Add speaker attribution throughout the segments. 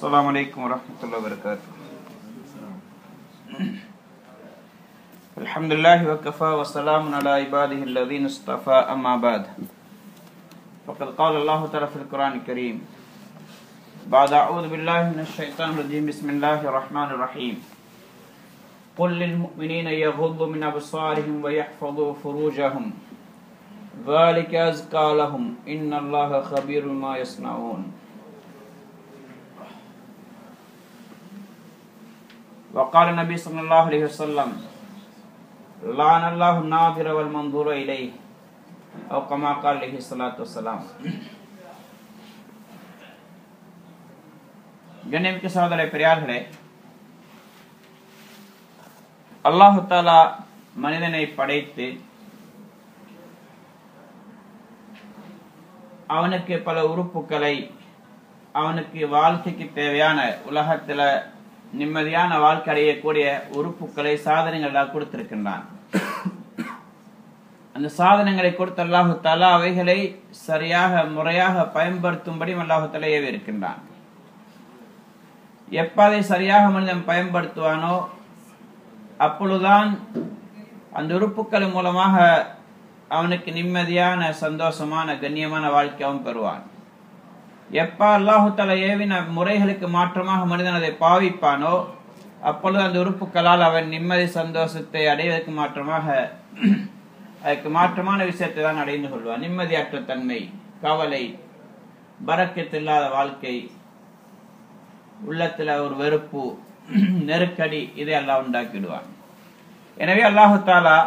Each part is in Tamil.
Speaker 1: السلام علیکم ورحمۃ اللہ وبرکاتہ. الحمدللہ وکفى وسلام علی عباده الذین اصطفى اما بعد فقد قال اللہ تعالی فی القرآن الکریم بعد اعوذ باللہ من الشیطان الرجیم بسم اللہ الرحمن الرحیم قل للمؤمنین یغضوا من ابصارهم ویحفظوا فروجهم ذلك ازکى لهم ان اللہ خبیر بما یصنعون. وقال النبي صلى الله عليه وسلم لعن الله الناظر والمنظور إليه او كما قال عليه الصلاة والسلام. கண்ணியமிக்க சகோதர பெரியார்களே, அல்லாஹ் தஆலா மனிதனை படைத்து அவனுக்கு பல உறுப்புகளை அவனுக்கு வாழ்க்கைக்கு தேவையான உலகத்தில் நிம்மதியான வாழ்க்கை அடையக்கூடிய உறுப்புகளை சாதனங்களாக கொடுத்திருக்கின்றான். அந்த சாதனங்களை கொடுத்த அல்லாஹு தஆலா அவைகளை சரியாக முறையாக பயன்படுத்தும்படி அல்லாஹு தஆலா ஏவி இருக்கின்றான். எப்ப அதை சரியாக மனிதன் பயன்படுத்துவானோ அப்பொழுதுதான் அந்த உறுப்புக்கள் மூலமாக அவனுக்கு நிம்மதியான சந்தோஷமான கண்ணியமான வாழ்க்கையாகவும் பெறுவான். எப்ப அல்லாஹு தஆலா ஏவின முறைகளுக்கு மாற்றமாக மனிதன் அதை பாவிப்பானோ அப்பொழுது அந்த உறுப்புகளால் அவன் நிம்மதி சந்தோஷத்தை அடைவதற்கு மாற்றமாக அதற்கு மாற்றமான விஷயத்தை தான் அடைந்து கொள்வான். நிம்மதியற்ற தன்மை, கவலை, பரக்கத் இல்லாத வாழ்க்கை, உள்ளத்துல ஒரு வெறுப்பு, நெருக்கடி, இதை அல்லாஹ் உண்டாக்கிடுவான். எனவே அல்லாஹு தஆலா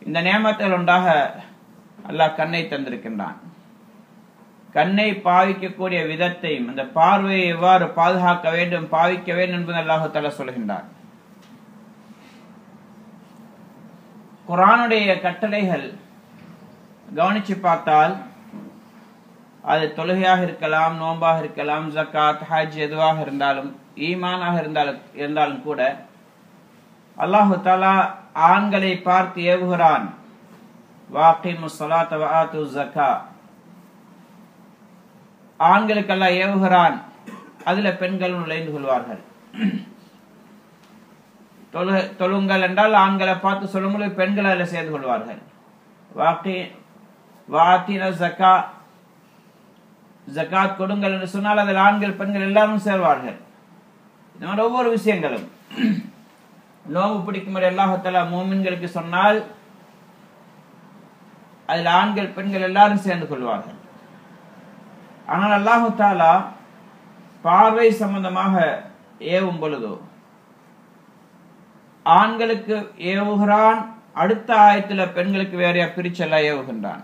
Speaker 1: இந்த நியமத்தில் உண்டாக அல்லாஹ் கண்ணை தந்திருக்கின்றான். கண்ணை பாவிக்கக்கூடிய விதத்தையும் அந்த பார்வையை எவ்வாறு பாதுகாக்க வேண்டும் பாவிக்க வேண்டும் என்பதை அல்லாஹ் தஆலா சொல்கின்றான். குர்ஆனுடைய கட்டளைகள் கவனிச்சு பார்த்தால் அது தொழுகையாக இருக்கலாம், நோன்பாக இருக்கலாம், ஜகாத், ஹஜ் எதுவாக இருந்தாலும், ஈமானாக இருந்தாலும் கூட அல்லாஹ் தஆலா ஆண்களை பார்த்து ஏவுகிறான். வாகிமுஸ் ஸலாத்த வ ஆத்துஸ் ஸக்கா, ஆண்களுக்கு அல்லாஹ் ஏவுகிறான், அதுல பெண்கள் நுழைந்து கொள்வார்கள். தொழுங்கள் என்றால் ஆண்களை பார்த்து சொல்லும்போது பெண்கள் அதில் சேர்ந்து கொள்வார்கள். ஜகாத் கொடுங்கள் என்று சொன்னால் அதில் ஆண்கள் பெண்கள் எல்லாரும் சேர்வார்கள். இந்த மாதிரி ஒவ்வொரு விஷயங்களும் நோம்பு பிடிக்கும்படி அல்லாஹ் தஆலா மூமின்களுக்கு சொன்னால் அதில் ஆண்கள் பெண்கள் எல்லாரும் சேர்ந்து கொள்வார்கள். ஆனால் அல்லாஹ் தஆலா பார்வை சம்பந்தமாக ஏவும் பொழுதோ ஆண்களுக்கு ஏவுகிறான், அடுத்த ஆயத்துல பெண்களுக்கு வேறையா பிரிச்செல்லாம் ஏவுகின்றான்.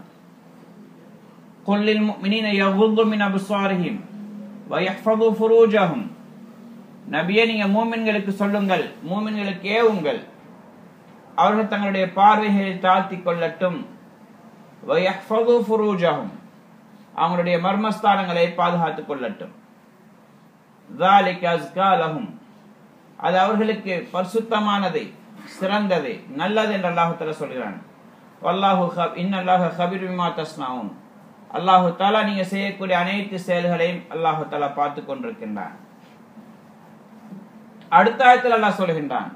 Speaker 1: குல்லில் முஃமினீன யகுது மின் அப்சாரிஹிம் வயஹ்ஃபது ஃபுரூஜஹும், நபியே நீங்க மூமின்களுக்கு சொல்லுங்கள், மூமின்களுக்கு ஏவுங்கள், அவர்கள் தங்களுடைய பார்வைகளை தாழ்த்தி கொள்ளட்டும். வயஹ்ஃபது ஃபுரூஜஹும், அவங்களுடைய மர்மஸ்தானங்களை பாதுகாத்துக் கொள்ளட்டும். ذَلِكَ أَزْكَى لَهُمْ, அது அவர்களுக்கு பரிசுத்தமானதை, சிறந்ததை, நல்லது என்று அல்லாஹ் தஆலா சொல்கிறான். வல்லாஹு இன்னல்லாஹ கபீர் பிமா தஸ்னஊன், அல்லாஹ் தஆலா நீங்க செய்யக்கூடிய அனைத்து செயல்களையும் அல்லாஹ் தஆலா பார்த்து கொண்டிருக்கின்றான். அடுத்த ஆயத்தில் அல்லாஹ் சொல்கின்றான்,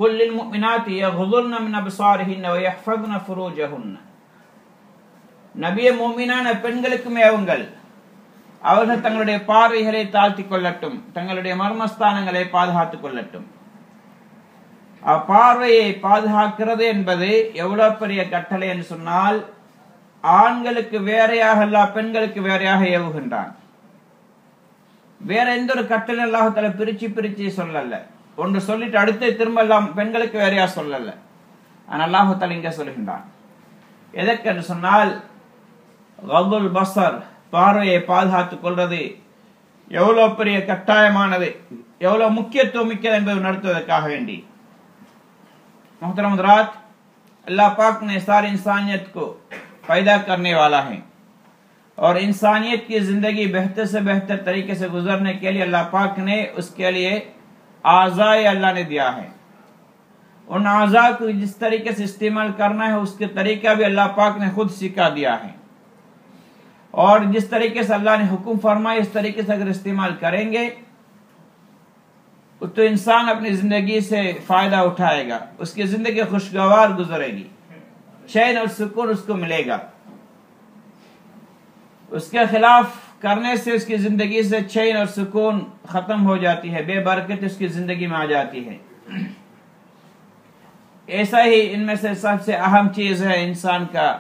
Speaker 1: குல்லில் முஃமினாத்தி யகுதுர்ன மின் அப்சாரிஹின்ன வயஹ்ஃபதுன ஃபுரூஜஹுன்ன, நபியே மூமினான பெண்களுக்கும் ஏவுங்கள், அவர்கள் தங்களுடைய பார்வைகளை தாழ்த்திக் கொள்ளட்டும், தங்களுடைய மர்மஸ்தானங்களை பாதுகாத்துக் கொள்ளட்டும். பார்வையை பாதுகாக்கிறது என்பது எவ்வளவு பெரிய கட்டளை என்று சொன்னால், ஆண்களுக்கு வேறையாக அல்ல, பெண்களுக்கு வேறையாக ஏவுகின்றான். வேற எந்த ஒரு கட்டளை அல்லாஹ் தஆலா பிரிச்சு சொல்லல. ஒன்று சொல்லிட்டு அடுத்து திரும்ப எல்லாம் பெண்களுக்கு வேறையா சொல்லல. ஆனால் அல்லாஹ் தஆலா இங்க சொல்கின்றான். எதற்கு என்று சொன்னால், கதுல் பஸர், பார்வையை பாதுகாத்துக் கொள்வது எவ்வளவு பெரிய கட்டாயமானது, எவ்வளவு முக்கியத்துவம் மிக்கது என்பதை உணர்த்துவதற்காக வேண்டி. मोहतरम हज़रात, अल्लाह पाक ने सारी इंसानियत को पैदा करने वाला है और इंसानियत की जिंदगी बेहतर से बेहतर तरीके से गुजरने के लिए अल्लाह पाक ने उसके लिए आज़ाए अल्लाह ने दिया है. उन आज़ा को जिस तरीके से इस्तेमाल करना है उसके तरीका भी अल्लाह पाक ने खुद सिखा दिया है. اور جس طریقے سے اللہ نے حکم فرمایا اس طریقے سے اگر استعمال کریں گے تو انسان اپنی زندگی سے فائدہ اٹھائے گا، اس کی زندگی خوشگوار گزرے گی، چین اور سکون اس کو ملے گا۔ اس کے خلاف کرنے سے اس کی زندگی سے چین اور سکون ختم ہو جاتی ہے، بے برکت اس کی زندگی میں آ جاتی ہے۔ ایسا ہی ان میں سے سب سے اہم چیز ہے انسان کا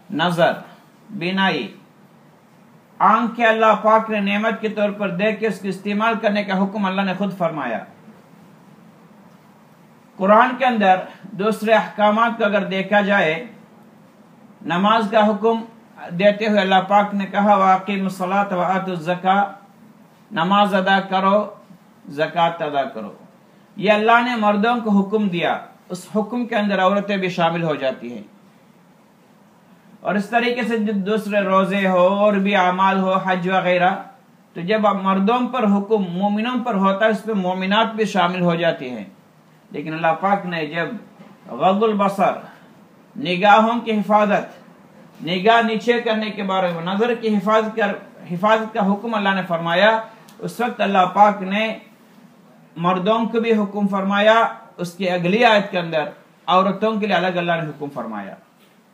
Speaker 1: نظر، بینائی۔ آنکھ کے اللہ پاک نے نعمت کے طور پر دیکھ کے اس کے استعمال کرنے کا حکم اللہ نے خود فرمایا۔ قرآن کے اندر دوسرے احکامات کو اگر دیکھا جائے، نماز کا حکم دیتے ہوئے اللہ پاک نے کہا وَأَقِيمُوا الصَّلَاةَ وَآتُوا الزَّكَاةَ، نماز ادا کرو، زکوٰۃ ادا کرو۔ یہ اللہ نے مردوں کو حکم دیا، اس حکم کے اندر عورتیں بھی شامل ہو جاتی ہیں۔ اور اس طریقے سے جب دوسرے روزے ہو اور بھی اعمال ہو، حج وغیرہ، تو جب مردوں پر حکم مومنوں پر ہوتا ہے اس پہ مومنات بھی شامل ہو جاتی ہیں۔ لیکن اللہ پاک نے جب غض البصر، نگاہوں کی حفاظت، نگاہ نیچے کرنے کے بارے میں، نظر کی حفاظت کا حکم اللہ نے فرمایا، اس وقت اللہ پاک نے مردوں کو بھی حکم فرمایا، اس کی اگلی آیت کے اندر عورتوں کے لیے الگ اللہ نے حکم فرمایا۔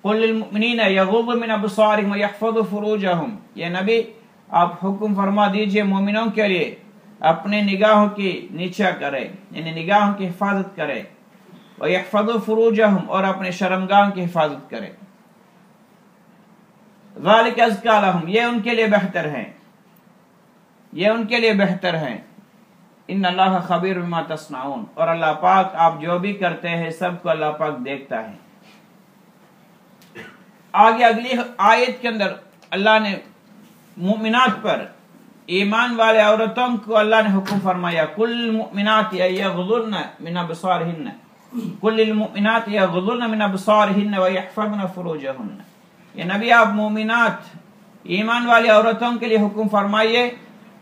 Speaker 1: قُلْ لِلْمُؤْمِنِينَ يَغُضُّوا مِنْ أَبْصَارِهِمْ وَيَحْفَظُوا فُرُوجَهُمْ، یہ نبی آپ حکم فرما دیجئے مومنوں کے لیے اپنے نگاہوں کی نیچا کرے، یعنی نگاہوں کی حفاظت کرے، وَيَحْفَظُوا فُرُوجَهُمْ، اور اپنے شرمگاہوں کی حفاظت کرے۔ ذَلِكَ أَزْكَىٰ لَهُمْ، یہ ان کے لیے بہتر ہے، یہ ان کے لیے بہتر ہے۔ ان اللہ خبیر بما تصنعون، اور اللہ پاک آپ جو بھی کرتے ہیں سب کو اللہ پاک دیکھتا ہے۔ آگے اگلی آیت کے اندر اللہ نے مومنات پر، ایمان والے عورتوں کو اللہ نے حکم فرمایا کل المؤمنات یغضضن من ابصارهن، کل المؤمنات یغضضن من ابصارهن ویحفظن فروجهن۔ یہ نبی آپ مومنات، ایمان والی عورتوں کے لیے حکم فرمائیے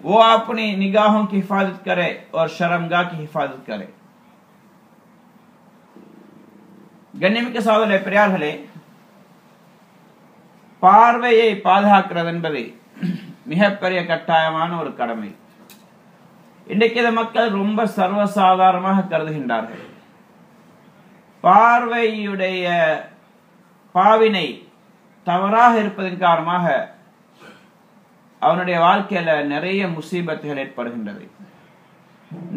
Speaker 1: وہ اپنی نگاہوں کی حفاظت کرے اور شرمگاہ کی حفاظت کرے۔ ഗണ്യമിക്ക സഹോദരരെ പെരിയാர்களே, பார்வையை பாதுகாக்கிறது என்பது மிகப்பெரிய கட்டாயமான ஒரு கடமை. இன்றைக்கு இதை மக்கள் ரொம்ப சர்வசாதாரணமாக கருதுகின்றார்கள். பார்வையுடைய பாவினை தவறாக இருப்பதன் காரணமாக அவனுடைய வாழ்க்கையில நிறைய முசீபத்துகள் ஏற்படுகின்றது,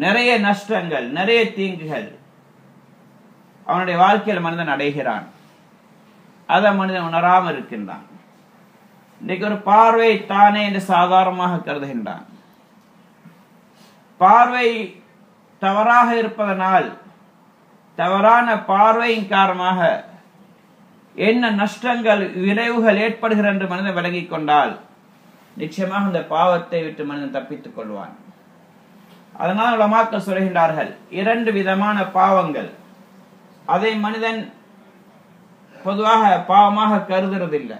Speaker 1: நிறைய நஷ்டங்கள், நிறைய தீங்குகள் அவனுடைய வாழ்க்கையில் மனிதன் அடைகிறான். அதை மனிதன் உணராமல் இருக்கின்றான். இன்னைக்கு ஒரு பார்வை தானே என்று சாதாரணமாக கருதுகின்றான். பார்வை தவறாக இருப்பதனால், தவறான பார்வையின் காரணமாக என்ன நஷ்டங்கள், விளைவுகள் ஏற்படுகிறது என்று மனிதன் விளங்கிக் கொண்டால் நிச்சயமாக இந்த பாவத்தை விட்டு மனிதன் தப்பித்துக் கொள்வான். அதனால் உலமாக்கள் சொல்கின்றார்கள், இரண்டு விதமான பாவங்கள், அதை மனிதன் பொதுவாக பாவமாக கருதுறதில்லை.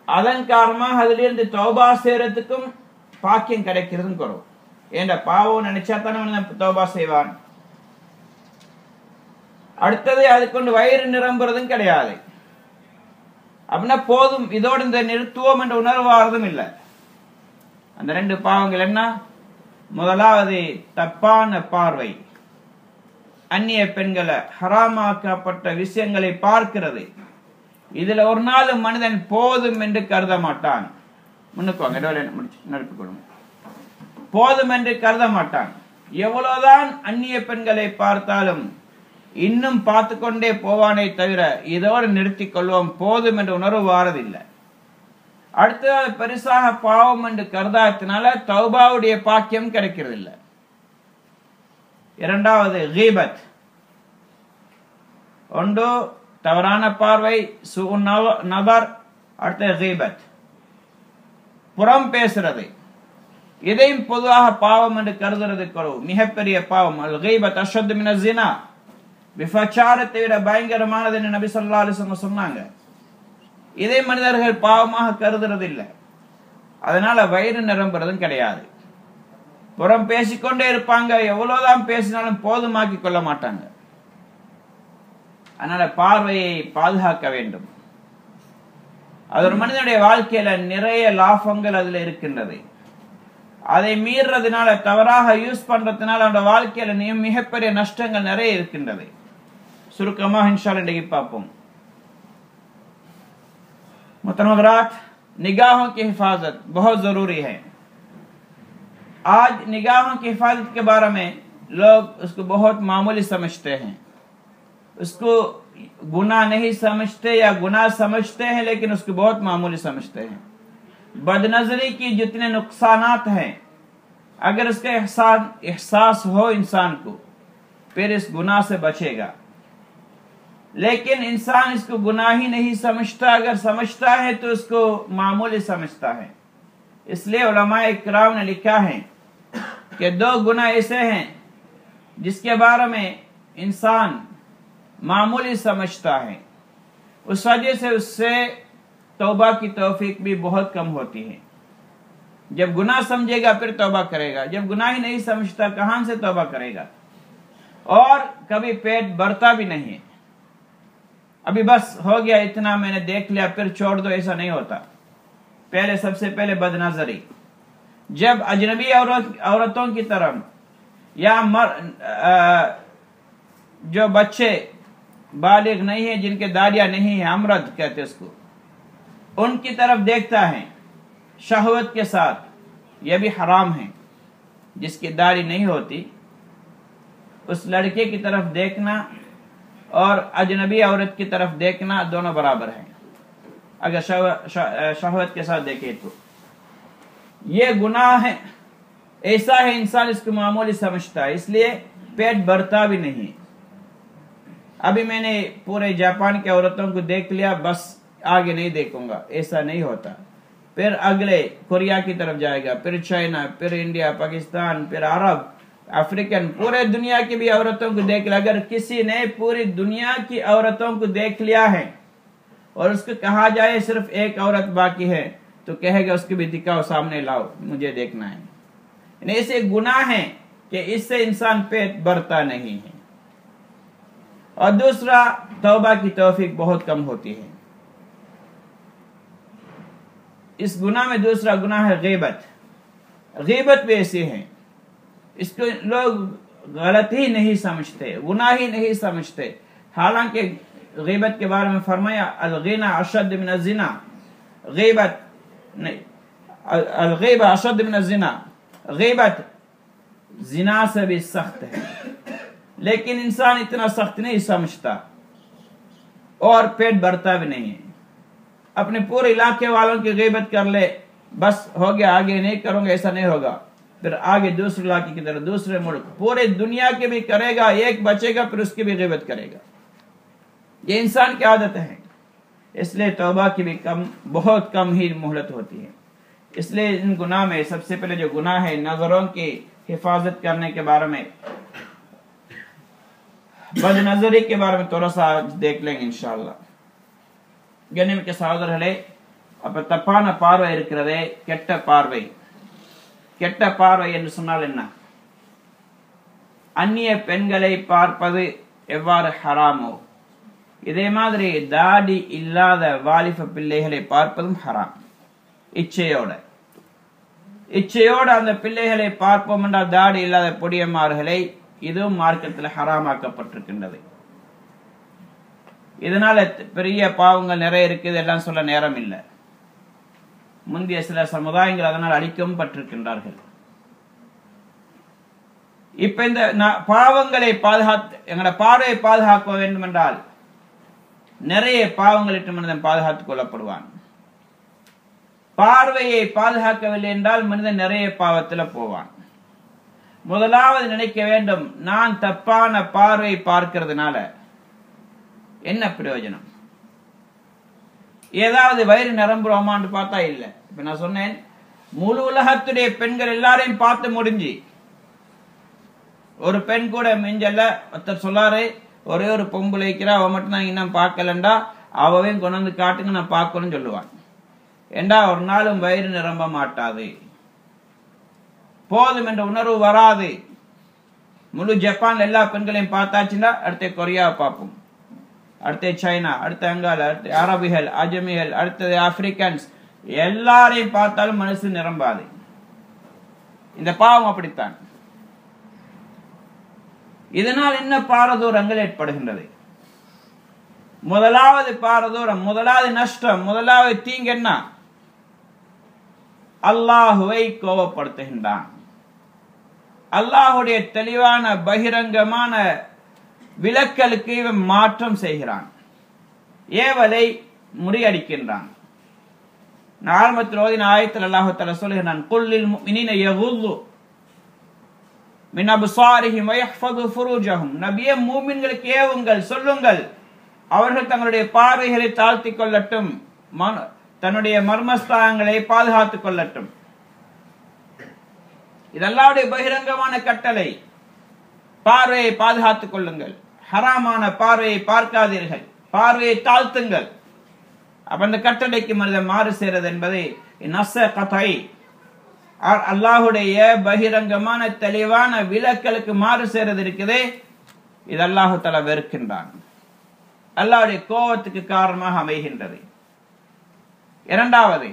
Speaker 1: அதன் காரணமாக அதிலிருந்து தௌபா செய்யறதுக்கும் பாக்கியம் கிடைக்கிறதும் குறவு. ஏண்ட பாவம் நினைச்சா தானே மனிதன் தௌபா செய்வான். அடுத்தது அது கொண்டு வயிறு நிரம்புறதும் கிடையாது. அப்படின்னா போதும், இதோடு இந்த நிறுத்துவோம் என்ற உணர்வாரதும் இல்லை. அந்த ரெண்டு பாவங்கள் என்ன? முதலாவது தப்பான பார்வை, அந்நிய பெண்களை, ஹராமாக்கப்பட்ட விஷயங்களை பார்க்கிறது. இதுல ஒரு நாள் மனிதன் போதும் என்று கருத மாட்டான். முன்னுக்கு வாங்க, நடப்பிக்கொள்ளும். போதும் என்று கருத மாட்டான். எவ்வளவுதான் அந்நிய பெண்களை பார்த்தாலும் இன்னும் பார்த்து கொண்டே போவானே தவிர இதோடு நிறுத்திக் கொள்வோம், போதும் என்ற உணர்வு வாரதில்லை. அடுத்தது பெருசாக பாவம் என்று கருதாத்தினால தௌபாவுடைய பாக்கியம் கிடைக்கிறது இல்லை. இரண்டாவது கீபத். ஒன்று தவறான பார்வை, நபர். அடுத்த கீபத், புறம் பேசுறது. இதையும் பொதுவாக பாவம் என்று கருதுறது குறவு, மிகப்பெரிய பாவம். அல் கீபத் அஷத்து மின ஸினா, விபச்சாரத்தை விட பயங்கரமானது என்று நபி ஸல்லல்லாஹு அலைஹி வஸல்லம் சொன்னாங்க. இதை மனிதர்கள் பாவமாக கருதுறது இல்லை. அதனால வயிறு நிரம்புறதும் கிடையாது. புறம் பேசிக்கொண்டே இருப்பாங்க, எவ்வளவுதான் பேசினாலும் போதுமாக்கி கொள்ள மாட்டாங்க. அதனால பார்வையை பாதுகாக்க வேண்டும். அது ஒரு மனிதனுடைய வாழ்க்கையில நிறைய லாபங்கள் அதுல இருக்கின்றது. அதை மீறதுனால, தவறாக யூஸ் பண்றதுனால அவனோட வாழ்க்கையில மிகப்பெரிய நஷ்டங்கள் நிறைய இருக்கின்றது. சுருக்கமாக இன்ஷாஅல்லாஹ் இன்றைக்கு பார்ப்போம். मोहतरम हज़रात, निगाहों की हिफाजत बहुत जरूरी है. आज निगाहों की हिफाजत के बारे में लोग उसको बहुत मामूली समझते हैं, उसको गुनाह नहीं समझते या गुनाह समझते हैं, लेकिन उसको बहुत मामूली समझते हैं. बदनजरी की जितने नुकसानात हैं, अगर उसका एहसास हो इंसान को, फिर इस गुनाह से बचेगा. लेकिन इंसान इसको गुनाह ही नहीं समझता, अगर समझता है तो उसको मामूली समझता है. इसलिए उलमा इकराम ने लिखा है कि दो गुनाह ऐसे हैं जिसके बारे में इंसान मामूली समझता है, उस वजह से उससे तौबा की तौफीक भी बहुत कम होती है. जब गुनाह समझेगा फिर तौबा करेगा, जब गुनाह ही नहीं समझता कहां से तौबा करेगा. और कभी पेट भरता भी नहीं है, अभी बस हो गया इतना मैंने देख लिया फिर छोड़ दो, ऐसा नहीं होता. पहले सबसे पहले बदनजरी. जब अजनबी औरतों की तरफ या जो बच्चे बालिग नहीं है, जिनके दाढ़ियां नहीं है, अमरद कहते उसको, उनकी तरफ देखता है शहवत के साथ, यह भी हराम है. जिसकी दाढ़ी नहीं होती उस लड़के की तरफ देखना और अजनबी औरत की तरफ देखना दोनों बराबर है. अगर शहवत के साथ देखे तो ये गुनाह है. ऐसा है इंसान इसको मामूली समझता है, इसलिए पेट भरता भी नहीं. अभी मैंने पूरे जापान की औरतों को देख लिया, बस आगे नहीं देखूंगा, ऐसा नहीं होता. फिर अगले कोरिया की तरफ जाएगा, फिर चाइना, फिर इंडिया, पाकिस्तान, फिर अरब, अफ्रीकन, पूरे दुनिया की भी औरतों को देख लिया. अगर किसी ने पूरी दुनिया की औरतों को देख लिया है और उसको कहा जाए सिर्फ एक औरत बाकी है, तो कहेगा उसको भी दिखाओ, सामने लाओ, मुझे देखना है. ऐसे गुनाह है कि इससे इंसान पेट भरता नहीं है. और दूसरा, तौबा की तौफीक बहुत कम होती है. इस गुनाह में दूसरा गुनाह है गीबत. गीबत भी ऐसे है, इसको लोग गलत ही नहीं समझते, गुनाह ही नहीं समझते. हालांकि गीबत के बारे में फरमाया अल-गिना अशद मिन अज़िना. गीबत नहीं, अल-गिबा अशद मिन अज़िना. गीबत जिना से भी सख्त है, लेकिन इंसान इतना सख्त नहीं समझता और पेट भरता भी नहीं है. अपने पूरे इलाके वालों की गीबत कर ले, बस हो गया, आगे नहीं करूंगा, ऐसा नहीं होगा. फिर आगे दूसरे इलाके की तरफ, दूसरे मुल्क, पूरे दुनिया के भी करेगा, एक बचेगा फिर उसकी भी गीबत करेगा. ये इंसान की आदत है. इसलिए तौबा की भी बहुत कम ही मोहलत होती है. इसलिए इन गुनाह में सबसे पहले जो गुनाह है, नजरों की हिफाजत करने के बारे में, बदनजरी के बारे में थोड़ा सा देख लेंगे इंशाअल्लाह. கண்ணியமிக்க சகோதரர்களே, அப்ப தப்பான பார்வை இருக்கிறதே, கெட்ட பார்வை. கெட்ட பார்வை என்று சொன்னால் என்ன? அந்நிய பெண்களை பார்ப்பது எவ்வாறு ஹராமோ, இதே மாதிரி தாடி இல்லாத வாலிப பிள்ளைகளை பார்ப்பதும் ஹராம். இச்சையோடு அந்த பிள்ளைகளை பார்ப்போம் என்றால், தாடி இல்லாத பொடியமார்களை, இதுவும் மார்க்கத்தில் ஹராமாக்கப்பட்டிருக்கின்றது. இதனால பெரிய பாவங்கள் நிறைய இருக்குது, எல்லாம் சொல்ல நேரம் இல்லை. முந்தைய சில சமுதாயங்கள் அதனால் அழிக்கவும் பட்டிருக்கின்றார்கள். இப்ப இந்த பாவங்களை பாதுகாத்து, எங்களோட பார்வையை பாதுகாக்க வேண்டும் என்றால் நிறைய பாவங்களிட்டு மனிதன் பாதுகாத்துக் கொள்ளப்படுவான். பார்வையை பாதுகாக்கவில்லை என்றால் மனிதன் நிறைய பாவத்தில் போவான். முதலாவது நினைக்க வேண்டும், நான் தப்பான பார்வை பார்க்கிறதுனால என்ன பிரயோஜனம்? ஏதாவது வயிறு நிரம்புறோமான்னு பார்த்தா இல்ல. இப்ப நான் சொன்னேன், முழு உலகத்துடைய பெண்கள் எல்லாரையும் பார்த்து முடிஞ்சு ஒரு பெண் கூட மிஞ்சல்ல. ஒருத்தர் சொல்லாரு, ஒரே ஒரு பொம்பளை இருக்கிறா, அவ மட்டும் தான் இன்னும் பார்க்கலண்டா, அவவையும் கொண்டு வந்து காட்டுங்க, நான் பார்க்கணும்னு சொல்லுவான். ஏண்டா ஒரு நாளும் வயிறு நிரம்ப மாட்டாது, போதும் என்ற உணர்வு வராது. முழு ஜப்பான் எல்லா பெண்களையும் பார்த்தாச்சுன்னா அடுத்த கொரியாவை பார்ப்போம். அடுத்து சைனா, அடுத்து அங்கால, அடுத்து அரபிகள், அஜமிகள், அடுத்தது ஆப்பிரிக்கன்ஸ், எல்லாரையும் பார்த்தாலும் மனசு நிரம்பாது. இந்த பாவம் அப்படித்தான். இதனால் என்ன பாரதூரங்கள் ஏற்படுகின்றது? முதலாவது பாரதூரம், முதலாவது நஷ்டம், முதலாவது தீங்கு என்ன? அல்லாஹுவை கோபப்படுத்துகின்றான். அல்லாஹுடைய தெளிவான பகிரங்கமான விலக்கலுக்கு இவன் மாற்றம் செய்கிறான், ஏவலை முறியடிக்கின்றான். ஆரம்பத்தில் ஓதின ஆயத்தில் அல்லாஹ் தஆலா சொல்கிறான், குல்லில் முஃமினீன யகுல்லு மின் அப்சாரிஹிம் வயஹ்ஃபது ஃபுரூஜஹும். நபியே, மூமின்களுக்கு ஏவுங்கள், சொல்லுங்கள், அவர்கள் தங்களுடைய பார்வைகளை தாழ்த்திக் கொள்ளட்டும், தன்னுடைய மர்மஸ்தானங்களை பாதுகாத்துக் கொள்ளட்டும். இது அல்லாஹ்வுடைய பகிரங்கமான கட்டளை. பார்வையை பாதுகாத்துக் கொள்ளுங்கள், ஹராமான பார்வையை பார்க்காதீர்கள், பார்வையை தாழ்த்துங்கள். அப்ப அந்த கட்டளைக்கு மனிதன் மாறு செய்வது என்பதை அல்லாஹுடைய பகிரங்கமான தெளிவான விலக்கலுக்கு மாறு செய்வது இருக்குதே, இது அல்லாஹு தஆலா வெறுக்கின்றான், அல்லாஹ்வுடைய கோபத்துக்கு காரணமாக அமைகின்றது. இரண்டாவது,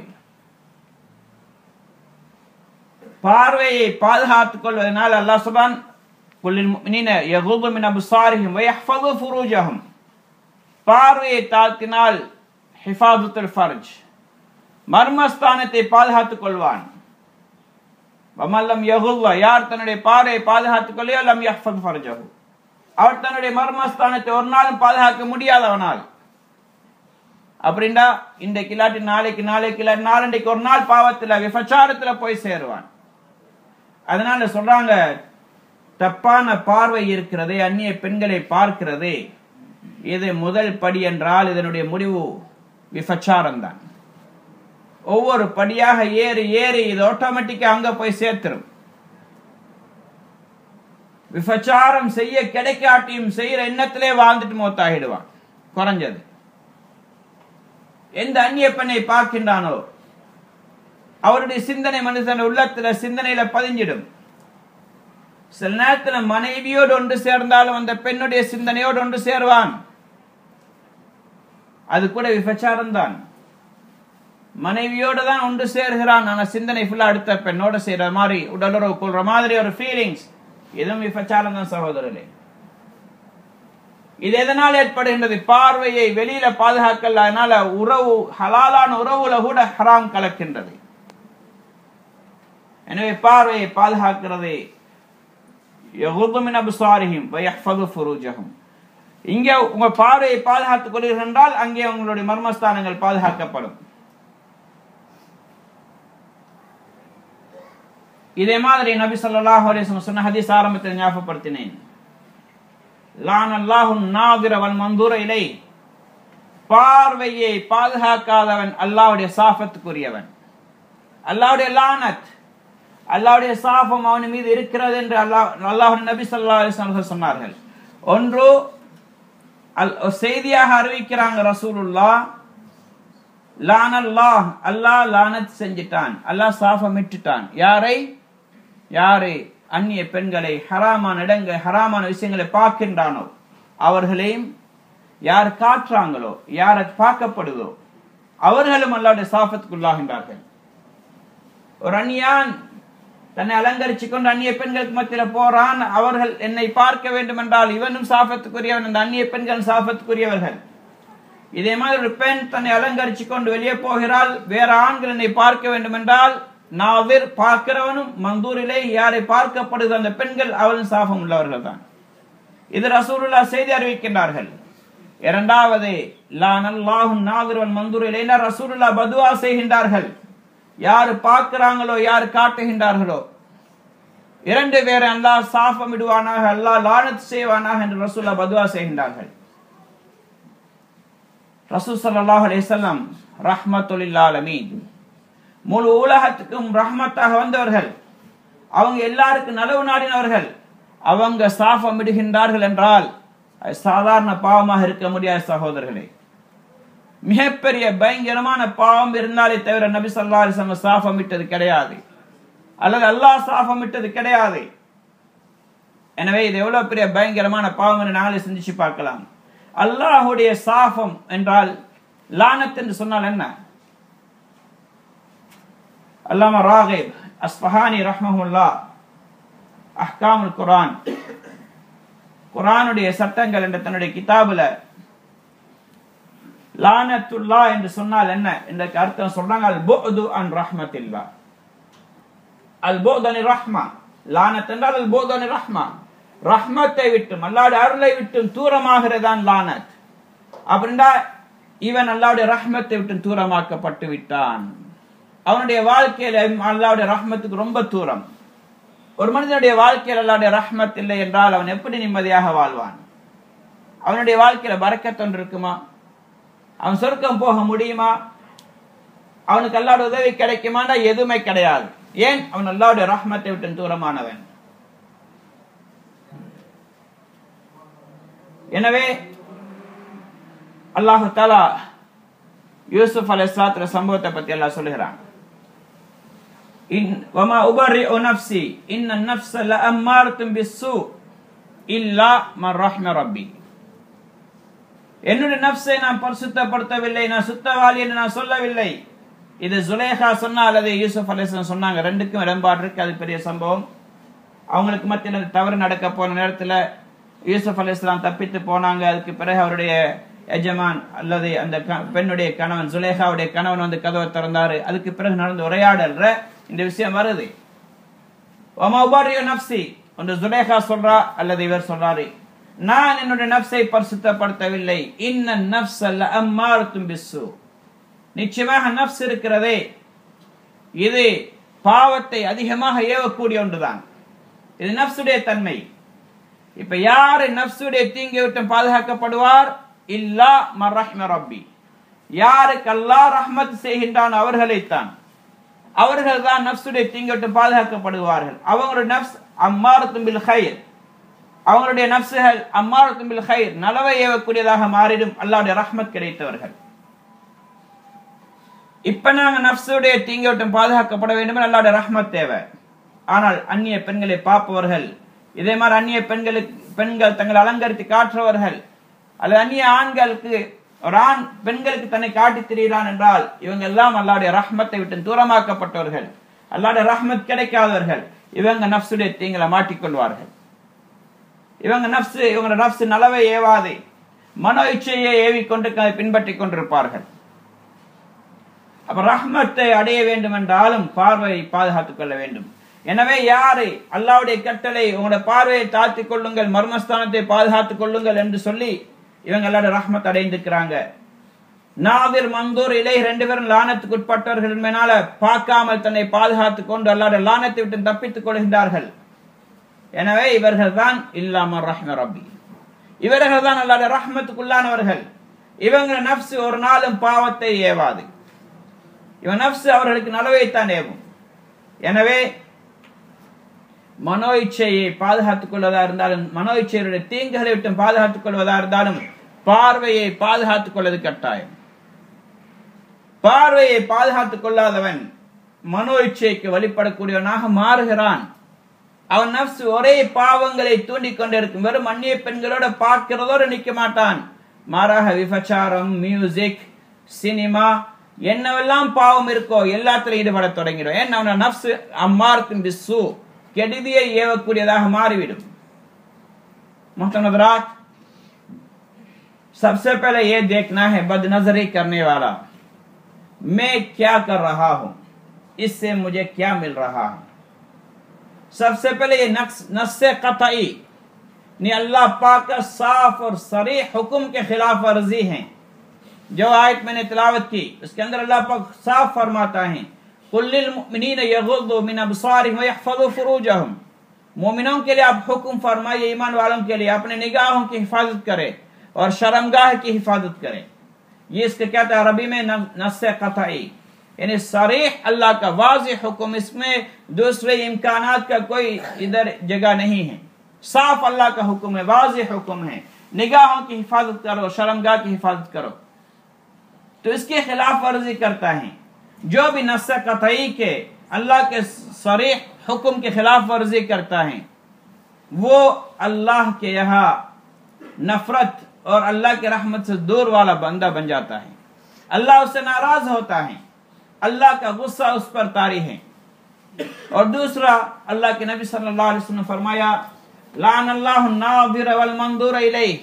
Speaker 1: பார்வையை பாதுகாத்துக் கொள்வதனால் அல்லாஹ் சுப்ஹான் குல்லில் முஃமினீன யகுது மின் அப்சாரிஹிம் வயஹ்ஃபது ஃபுரூஜஹும். பார்வையை தாழ்த்தினால் ஹிஃபாதுத்துல் ஃபர்ஜ், மர்மஸ்தானத்தை பாதுகாத்துக் கொள்வான். வமல்லம் யகுல்ல, யார் தன்னுடைய பார்வையை பாதுகாத்துக் கொள்ளையோ லம் யஹ்ஃபது ஃபர்ஜஹு, அவர் தன்னுடைய மர்மஸ்தானத்தை ஒரு நாளும் பாதுகாக்க முடியாதவனால். அப்படின்னா இன்றைக்கு இல்லாட்டி நாளைக்கு, நாளைக்கு இல்லாட்டி நாளண்டைக்கு ஒரு நாள் பாவத்தில் விபச்சாரத்துல போய் சேருவான். அதனால சொல்றாங்க, தப்பான பார்வை இருக்கிறதே, அந்நிய பெண்களை பார்க்கிறதே, இது முதல் படி என்றால் இதனுடைய முடிவு விபச்சாரம் தான். ஒவ்வொரு படியாக ஏறி ஏறி இது ஆட்டோமேட்டிக்கா அங்க போய் சேர்த்துரும். விபச்சாரம் செய்ய கிடைக்காட்டியும் செய்யற எண்ணத்திலே வாழ்ந்துட்டு மௌத்தாகிடுவான். குறைஞ்சது எந்த அந்நிய பெண்ணை பார்க்கின்றானோ அவருடைய சிந்தனை மனுஷன் உள்ளத்துல சிந்தனையில பதிஞ்சிடும். சில நேரத்தில் மனைவியோடு ஒன்று சேர்ந்தாலும் அந்த பெண்ணுடைய சிந்தனையோடு ஒன்று சேருவான். அது கூட விபச்சாரம் தான். மனைவியோடு தான் ஒன்று சேர்கிறான், ஆனா சிந்தனை ஃபுல்லா அடுத்த பெண்ணோட செய்யற மாதிரி, உடலுறவு கொள்ற மாதிரி ஒரு ஃபீலிங்ஸ், இதுவும் விபச்சாரம் தான் சகோதரர்களே. இது எதனால் ஏற்படுகின்றது? பார்வையை வெளியில பாதுகாக்கல, அதனால உறவு, ஹலாலான உறவுல கூட ஹராம் கலக்கின்றது. எனவே பார்வையை பாதுகாக்கிறது யகுது மின் அப்சாரிஹிம் வயஹ்ஃபது ஃபுரூஜஹும். இங்கே உங்க பார்வையை பாதுகாத்துக் கொள்கிறீர்கள் என்றால் அங்கே உங்களுடைய மர்மஸ்தானங்கள் பாதுகாக்கப்படும். இதே மாதிரி நபி ஸல்லல்லாஹு அலைஹி வஸல்லம் சொன்ன ஹதீஸ் ஆரம்பத்தில் ஞாபகப்படுத்தினேன். லானல்லாஹு நாதிர வல் மன்துர இலை. பார்வையை பாதுகாக்காதவன் அல்லாஹ்வுடைய சாஃபத்துக்குரியவன். அல்லாஹ்வுடைய லானத், அல்லாஹ்வுடைய சாபம் அவன் மீது இருக்கிறது என்று அல்லாஹ்வுடைய நபி ஸல்லல்லாஹு அலைஹி வஸல்லம் சொன்னார்கள். ஒன்று செய்தியாக அறிவிக்கிறாங்க ரசூலுல்லாஹ், லானல்லாஹ், அல்லாஹ் லானத் செஞ்சிட்டான், அல்லாஹ் சாபமிட்டுட்டான். யாரை? யாரை அந்நிய பெண்களை, ஹராமான இடங்கள், ஹராமான விஷயங்களை பார்க்கின்றானோ அவர்களையும், யார் காட்டுறாங்களோ, யார் பார்க்கப்படுதோ அவர்களும் அல்லாஹ்வுடைய சாபத்துக்குள்ளாகின்றார்கள். ஒரு அந்நியான் தன்னை அலங்கரிச்சு கொண்டு அந்நிய பெண்களுக்கு மத்தியில் போறான், அவர்கள் என்னை பார்க்க வேண்டும் என்றால் இவனும் சாபத்துக்குரியவன், அந்த அந்நிய பெண்கள் சாபத்துக்குரியவர்கள். இதே மாதிரி ஒரு பெண் தன்னை அலங்கரிச்சு கொண்டு வெளியே போகிறாள், வேற ஆண்கள் என்னை பார்க்க வேண்டும் என்றால் நாவிர் பார்க்கிறவனும், மந்தூரிலே யாரை பார்க்கப்படுது அந்த பெண்கள் அவளும் சாபம் உள்ளவர்கள் தான். இது ரசூலுல்லாஹ் செய்தி அறிவிக்கின்றார்கள். இரண்டாவது, லானல்லாஹு நாதிர் வல் மந்தூர் இலைனா, ரசூலுல்லாஹ் பதுவா செய்கின்றார்கள். யாரு பார்க்கிறாங்களோ, யார் காட்டுகின்றார்களோ, இரண்டு பேரை அல்லாஹ் சாபமிடுவானாக, அல்லாஹ் லானத் செய்வானாக என்று ரசூலுல்லாஹ் பதுவா செய்கின்றார்கள். ரசூல் ஸல்லல்லாஹு அலைஹி வஸல்லம் ரஹ்மத்துல் லில் ஆலமீன், முழு உலகத்துக்கும் ரஹ்மத்தாக வந்தவர்கள், அவங்க எல்லாருக்கும் நலவு நாடினவர்கள், அவங்க சாபமிடுகின்றார்கள் என்றால் அது சாதாரண பாவமாக இருக்க முடியாது சகோதரர்களே. மிகப்பெரிய பயங்கரமான பாவம் இருந்தாலே தவிர நபி ஸல்லல்லாஹு அலைஹி வஸல்லம் சாபமிட்டது கிடையாது, அல்லது அல்லாஹ் சாபமிட்டது கிடையாது. எனவே இது எவ்வளவு பெரிய பயங்கரமான பாவம் என்று நாங்களே சிந்திச்சு பார்க்கலாம். அல்லாஹ்வுடைய சாபம் என்றால் லானத் என்று சொன்னால் என்ன? அல்லாமா ராகிப் அஸ்பஹானி ரஹ்மஹுல்லாஹ் அஹ்காமுல் குர்ஆன், குர்ஆனுடைய சட்டங்கள் என்ற தன்னுடைய கிதாபுல லானத்துல்லா என்று சொன்னால் என்ன என்ற அர்த்தம் சொல்றாங்க. அல் புஅது அன் ரஹ்மத்தில்லா, அல் புஅது அன் ரஹ்மா. லானத் என்றால் அல் புஅது அன் ரஹ்மா, ரஹ்மத்தை விட்டும் அல்லாஹ்வுடைய அருளை விட்டும் தூரமாகிறதான் லானத். அப்படின்னா இவன் அல்லாஹ்வுடைய ரஹ்மத்தை விட்டு தூரமாக்கப்பட்டு விட்டான். அவனுடைய வாழ்க்கையில அல்லாஹ்வுடைய ரஹ்மத்துக்கு ரொம்ப தூரம். ஒரு மனிதனுடைய வாழ்க்கையில் அல்லாஹ்வுடைய ரஹ்மத் இல்லை என்றால் அவன் எப்படி நிம்மதியாக வாழ்வான்? அவனுடைய வாழ்க்கையில பரக்கத் ஒன்று இருக்குமா? அவன் சொர்க்கம் போக முடியுமா? அவனுக்கு அல்லாஹ்வுடைய உதவி கிடைக்குமானா எதுவுமே கிடையாது. ஏன்? அவன் அல்லாஹ்வுடைய ரஹ்மத்தை விட்டு தூரமானவன். எனவே அல்லாஹ் தஆலா யூசுப் அலைஹிஸ்ஸலாத்து சம்பவத்தை பத்தி அல்லாஹ் சொல்கிறான். வமா உபர்ரிஉ நஃப்ஸி இன்னன் நஃப்ஸ லஅம்மாரத்துன் பிஸ்ஸூ இல்லா மன் ரஹ்ம ரப்பி. என்னுடைய நஃப்ஸை நான் பரிசுத்தப்படுத்தவில்லை, நான் சுத்தவாளி என்று நான் சொல்லவில்லை. இது சுலேஹா சொன்னா அல்லது யூசுப் அலைஹிஸ்ஸலாம் சொன்னாங்க, ரெண்டுக்கும் இடம்பாடு இருக்கு. அது பெரிய சம்பவம். அவங்களுக்கு மத்தியில் தவறு நடக்க போன நேரத்தில் யூசுப் அலைஹிஸ்ஸலாம் தப்பித்து போனாங்க. அதுக்கு பிறகு அவருடைய எஜமான் அல்லது அந்த பெண்ணுடைய கணவன் சுலேஹாவுடைய கணவன் வந்து கதவை திறந்தாரு. அதுக்கு பிறகு நடந்த உரையாடல்ற இந்த விஷயம் வருது. வமா உபர்ரிஉ நஃப்ஸி, ஒன்று சுலேஹா சொல்றா அல்லது இவர் சொல்றாரு, நான் என்னுடைய நஃப்ஸை பரிசுத்தப்படுத்தவில்லை. இன்னன் நஃப்ஸ லஅம்மாரத்துன் பிஸ்ஸூ, நிச்சயமாக நஃப்ஸ் இருக்கிறதே இது பாவத்தை அதிகமாக ஏவக்கூடிய ஒன்றுதான். இது நஃப்ஸுடைய தன்மை. இப்ப யாரு நஃப்ஸுடைய தீங்கை விட்டு பாதுகாக்கப்படுவார்? இல்லா மன் ரஹ்ம ரப்பி, யாருக்கு அல்லாஹ் ரஹ்மத் செய்கின்றான் அவர்களைத்தான், அவர்கள் தான் நஃப்ஸுடைய தீங்கை விட்டு பாதுகாக்கப்படுவார்கள். அவங்களுடைய நஃப்ஸ் அம்மாரத்துன் பில் கைர், அவங்களுடைய நஃப்ஸுகள் அம்மாரத்துன் பில் கைர், நலவை ஏவக்கூடியதாக மாறிடும் அல்லாஹ்வுடைய ரஹ்மத் கிடைத்தவர்கள். இப்ப நாங்க நஃப்ஸுடைய தீங்கை விட்டு பாதுகாக்கப்பட வேண்டும், அல்லாஹ்வுடைய ரஹ்மத் தேவை. ஆனால் அந்நிய பெண்களை பார்ப்பவர்கள், இதே மாதிரி அந்நிய பெண்கள் தங்களை அலங்கரித்து காட்டுறவர்கள், அல்லது அந்நிய ஆண்களுக்கு ஒரு ஆண் பெண்களுக்கு தன்னை காட்டி திரிகிறான் என்றால் இவங்க எல்லாம் அல்லாஹ்வுடைய ரஹ்மத்தை விட்டு தூரமாக்கப்பட்டவர்கள், அல்லாஹ்வுடைய ரஹ்மத் கிடைக்காதவர்கள். இவங்க நஃப்ஸுடைய தீங்களை மாட்டிக்கொள்வார்கள். இவங்க நஃப்ஸ் நலவை ஏவாது, மனோ இச்சையை ஏவிக்கொண்டு பின்பற்றி கொண்டிருப்பார்கள். அப்ப ரஹ்மத்தை அடைய வேண்டும் என்றாலும் பார்வையை பாதுகாத்துக் கொள்ள வேண்டும். எனவே யாரு அல்லாஹ்வுடைய கட்டளை உங்களுடைய பார்வையை தாழ்த்திக் கொள்ளுங்கள், மர்மஸ்தானத்தை பாதுகாத்துக் கொள்ளுங்கள் என்று சொல்லி இவங்க அல்லாஹ்வுடைய ரஹ்மத் அடைந்திருக்கிறாங்க. நாதிர் மந்தூர் இலை ரெண்டு பேரும் லானத்துக்கு உட்பட்டவர்கள் என்பதனால பார்க்காமல் தன்னை பாதுகாத்துக் கொண்டு அல்லாஹ்வுடைய லானத்தை விட்டு தப்பித்துக் கொள்கின்றார்கள். எனவே இவர்கள் தான் இல்லா மன் ரஹ்ம ரப்பி, இவர்கள் தான் அல்லாஹ்வுடைய ரஹ்மத்துக்குள்ளானவர்கள். இவங்க நஃப்ஸ் ஒரு நாளும் பாவத்தை ஏவாது, இவன் நஃப்ஸ் அவர்களுக்கு நலவைத்தான் ஏவும். எனவே மனோ இச்சையை பாதுகாத்துக் கொள்வதா இருந்தாலும், மனோ இச்சையுடைய தீங்குகளை விட்டு பாதுகாத்துக் கொள்வதா இருந்தாலும் பார்வையை பாதுகாத்துக் கொள்வது கட்டாயம். பார்வையை பாதுகாத்துக் கொள்ளாதவன் மனோ இச்சைக்கு வழிபடக்கூடியவனாக மாறுகிறான். அவன் நஃப்ஸ் ஒரே பாவங்களை தூண்டிக் கொண்டிருக்கும். வெறும் அந்நிய பெண்களோட பார்க்கிறதோடு நிற்க மாட்டான். மாறாக விபச்சாரம், மியூசிக், சினிமா, என்னவெல்லாம் பாவம் இருக்கோ எல்லாத்திலும் ஈடுபட தொடங்கிடும். ஏன்? அவன நஃப்ஸ் அம்மாரத்துன் பிஸ்ஸூ, கெடுதியை ஏவக்கூடியதாக மாறிவிடும். मुहतरम, सबसे पहले ये देखना है बदनजरी करने वाला मैं क्या कर रहा हूं, इससे मुझे क्या मिल रहा है। सबसे पहले ये नस्से कतई ने अल्लाह पाक का साफ और सरीह हुक्म के खिलाफ वर्जी है। जो आयत मैंने तिलावत की उसके अंदर अल्लाह पाक साफ फरमाता है, कुल्लिल मुमिनीन यगुद्दू मिन अबसारिहिम व यहफज़ू फुरूजहुम, मोमिनों के लिए आप हुक्म फरमाइए, ईमान वालों के लिए अपने निगाहों की हिफाजत करे और शर्मगाह की हिफाजत करे। ये इसके कहते हैं अरबी में नस्से कतई, यानी सरीह अल्लाह का वाज़िह हुक्म, इसमें दूसरे इम्कानात का कोई इधर जगह नहीं है। साफ अल्लाह का हुक्म है, वाज़िह हुक्म है, निगाहों की हिफाजत करो, शर्मगाह की हिफाजत करो। तो इसके खिलाफ वर्जी करता है जो भी नस्से कतई के अल्लाह के सरीह हुक्म के खिलाफ वर्जी करता है, वो अल्लाह के यहाँ नफरत اور अल्लाह की रहमत से दूर वाला बंदा बन जाता है। अल्लाह उससे नाराज होता है, अल्लाह का गुस्सा उस पर तारी है। और दूसरा, अल्लाह के नबी सल्लल्लाहु अलैहि वसल्लम ने फरमाया, लानल्लाहु नाज़िर वल मंज़ूर इलैहि,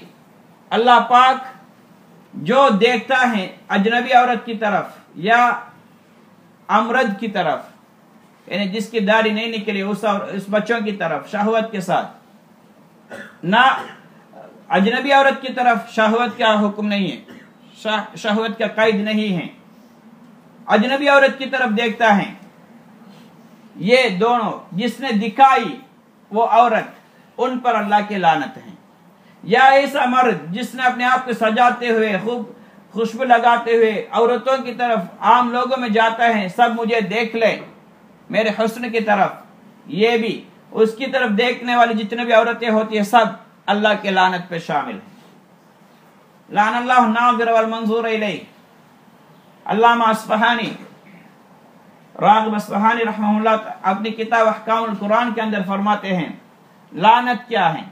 Speaker 1: अल्लाह पाक जो देखता है अजनबी औरत की तरफ या अमरद की तरफ, यानी जिसकी दाढ़ी नहीं निकली उस बच्चों की तरफ शहवत के साथ, ना अजनबी औरत की तरफ शहवत का हुक्म नहीं है, शहवत का कैद नहीं है, अजनबी औरत की तरफ देखता है, ये दोनों जिसने दिखाई वो औरत, उन पर अल्लाह की लानत है। या ऐसा मर्द जिसने अपने आप को सजाते हुए खूब खुशबू लगाते हुए औरतों की तरफ आम लोगों में जाता है, सब मुझे देख ले मेरे हुस्न की तरफ, ये भी उसकी तरफ देखने वाली जितने भी औरतें होती है सब अल्लाह के लानत पे शामिल है। लानल्लाहु नाज़िर वल मंज़ूर इलैहि। अल्लामा अस्फ़हानी, राग़िब अस्फ़हानी रहमहुल्लाह अपनी किताब अहकामुल कुरान के अंदर फरमाते हैं, लानत क्या है?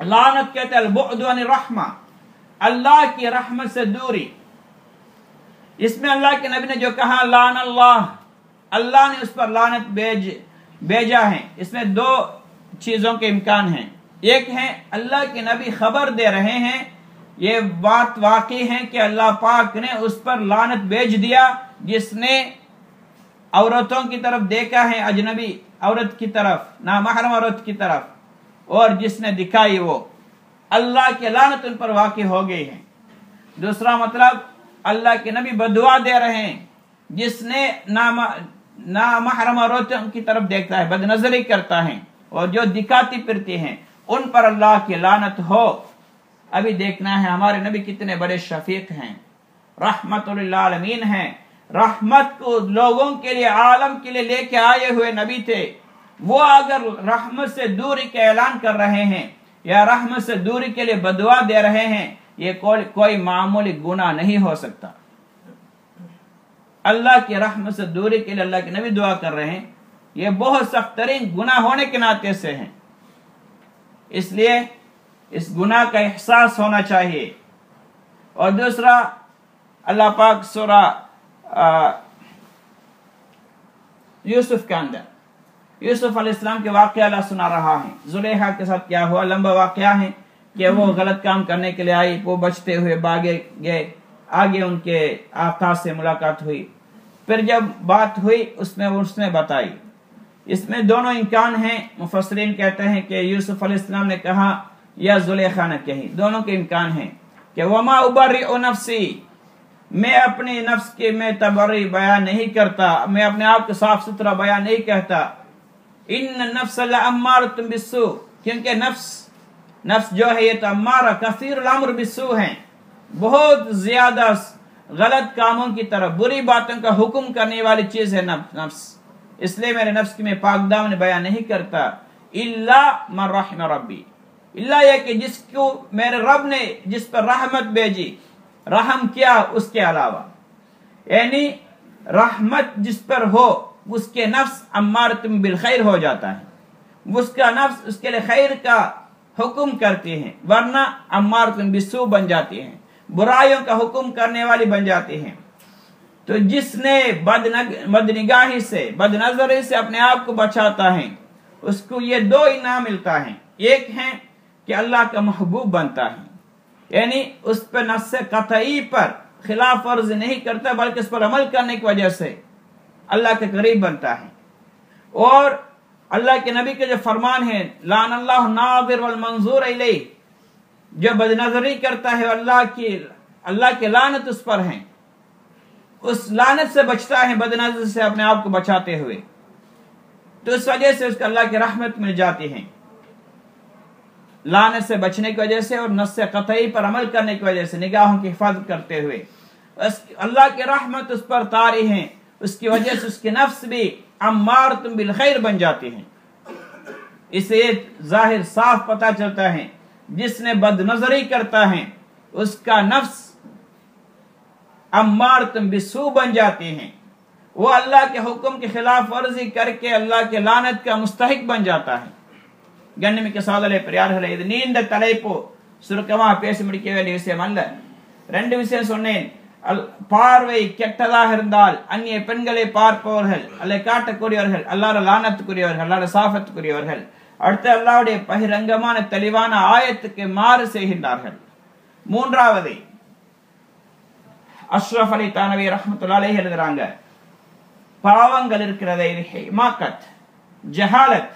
Speaker 1: लानत कहते हैं अल-बुअद अन रहमा, अल्लाह की रहमत से दूरी। इसमें अल्लाह के नबी ने जो कहा लान अल्लाह, अल्लाह ने उस पर लानत भेजा है, इसमें दो चीजों के इम्कान हैं। एक है अल्लाह के नबी खबर दे रहे हैं, ये बात वाकई है कि अल्लाह पाक ने उस पर लानत भेज दिया जिसने औरतों की तरफ देखा है, अजनबी औरत की तरफ, नामहरम औरत की तरफ, और जिसने दिखाई वो अल्लाह की लानत उन पर वाकई हो गई है। दूसरा मतलब अल्लाह के नबी बदुआ दे रहे हैं जिसने नामहरम औरतों की तरफ देखता है, बदनजरी करता है और जो दिखाती फिरती हैं उन पर अल्लाह की लानत हो। अभी देखना है हमारे नबी कितने बड़े शफीक हैं, रहमतुल लिल आलमीन हैं, रहमत को लोगों के लिए आलम के लिए लेके आए हुए नबी थे। वो अगर रहमत से दूरी का ऐलान कर रहे हैं या रहमत से दूरी के लिए बदुआ दे रहे हैं, ये कोई मामूली गुनाह नहीं हो सकता। अल्लाह की रहमत से दूरी के लिए अल्लाह के नबी दुआ कर रहे हैं, ये बहुत सख्त तरीन गुनाह होने के नाते से हैं। इसलिए इस गुनाह का एहसास होना चाहिए। और दूसरा, अल्लाह पाक सूरा यूसुफ के अंदर यूसुफ अलैहिस्सलाम के वाक़या अल्लाह सुना रहा है। जुलेखा के साथ क्या हुआ, लंबा वाक़या है कि वो गलत काम करने के लिए आई, वो बचते हुए भागे गए, आगे उनके आका से मुलाकात हुई, फिर जब बात हुई उसमें उसने बताई। इसमें दोनों इम्कान हैं। मुफस्सिरीन कहते हैं कि यूसुफ अलैहिस्सलाम ने कहा या जुलेखा ने कही, दोनों के इम्कान हैं कि वमा उबर्रिउ नफ्सी, मैं अपने नफ्स के मैं तबर्री बयान नहीं करता, मैं अपने आप को साफ सुथरा बयान नहीं कहता। इन्न नफ्स लअम्मारतुम बिस्सू, क्योंकि नफ्स जो है ये तो अम्मारा कसीरुल अम्र बिस्सू है, बहुत ज्यादा गलत कामों की तरफ, बुरी बातों का हुक्म करने वाली चीज है नफ्स। इसलिए मेरे नफ्स की मैं पाकदामन बयान नहीं करता। इल्ला मन रहिम रब्बी, इल्ला ये कि जिसको मेरे रब ने जिस पर रहमत भेजी, रहम किया, उसके अलावा, यानी रहमत जिस पर हो उसके नफ्स अम्मारतुम बिल खैर हो जाता है, उसका नफ्स उसके लिए खैर का हुक्म करती है, वरना अम्मारतुम बिस्सू बन जाती है, बुराइयों का हुक्म करने वाली बन जाती है। तो जिसने बदनिगाही से, बदनजरी से अपने आप को बचाता है, उसको ये दो इनाम मिलता है। एक है कि अल्लाह का महबूब बनता है, यानी उस पर नस्स कतई पर खिलाफ वर्जी नहीं करता, बल्कि उस पर अमल करने की वजह से अल्लाह के करीब बनता है। और अल्लाह के नबी के जो फरमान है लानल्लाहु नाज़िर वल मंज़ूर इलैहि, जो बदनजरी करता है अल्लाह की लानत उस पर है, उस लानत से बचता है बदनजर से अपने आप को बचाते हुए, तो इस वजह से उसको अल्लाह की रहमत मिल जाती है, लानत से बचने की वजह से और नस्स कतई पर अमल करने की वजह से, निगाहों की हिफाजत करते हुए अल्लाह की रहमत उस पर तारी है, उसकी वजह से उसकी नफ्स भी अम्मारतुम बिल खैर बन जाती है। इसे जाहिर साफ पता चलता है जिसने बदनजरी करता है उसका नफ्स अम्मारतुम बिस्सू बन जाती है, वो अल्लाह के हुक्म की खिलाफ वर्जी करके अल्लाह के लानत का मुस्तहिक बन जाता है। गण्यमिக்க சகோதரர்களே, பெரியார்களே, இது நீண்ட தலைப்பு, சுருக்கமா பேசி முடிக்க வேண்டிய விஷயம் அல்ல. 2 விஷயம் சொன்னேன். பார்வை கெட்டதாக இருந்தால் அந்நிய பெண்களை பார்ப்பவர்கள் அல்ல காட்டக்கூடியவர்கள் அல்லாஹ்வுடைய லானத்துக்குரியவர்கள், அல்லாஹ்வுடைய சாஃபத்துக்குரியவர்கள். அடுத்து அல்லாஹ்வுடைய பகிரங்கமான தெளிவான ஆயத்துக்கு மாறு செய்கின்றார்கள். 3வது அஷ்ரஃப் அலி தானவி ரஹ்மத்துல்லாஹி அலைஹி எழுதுறாங்க, பாவங்கள் இருக்கிறதே ஹிமாகத் ஜஹாலத்,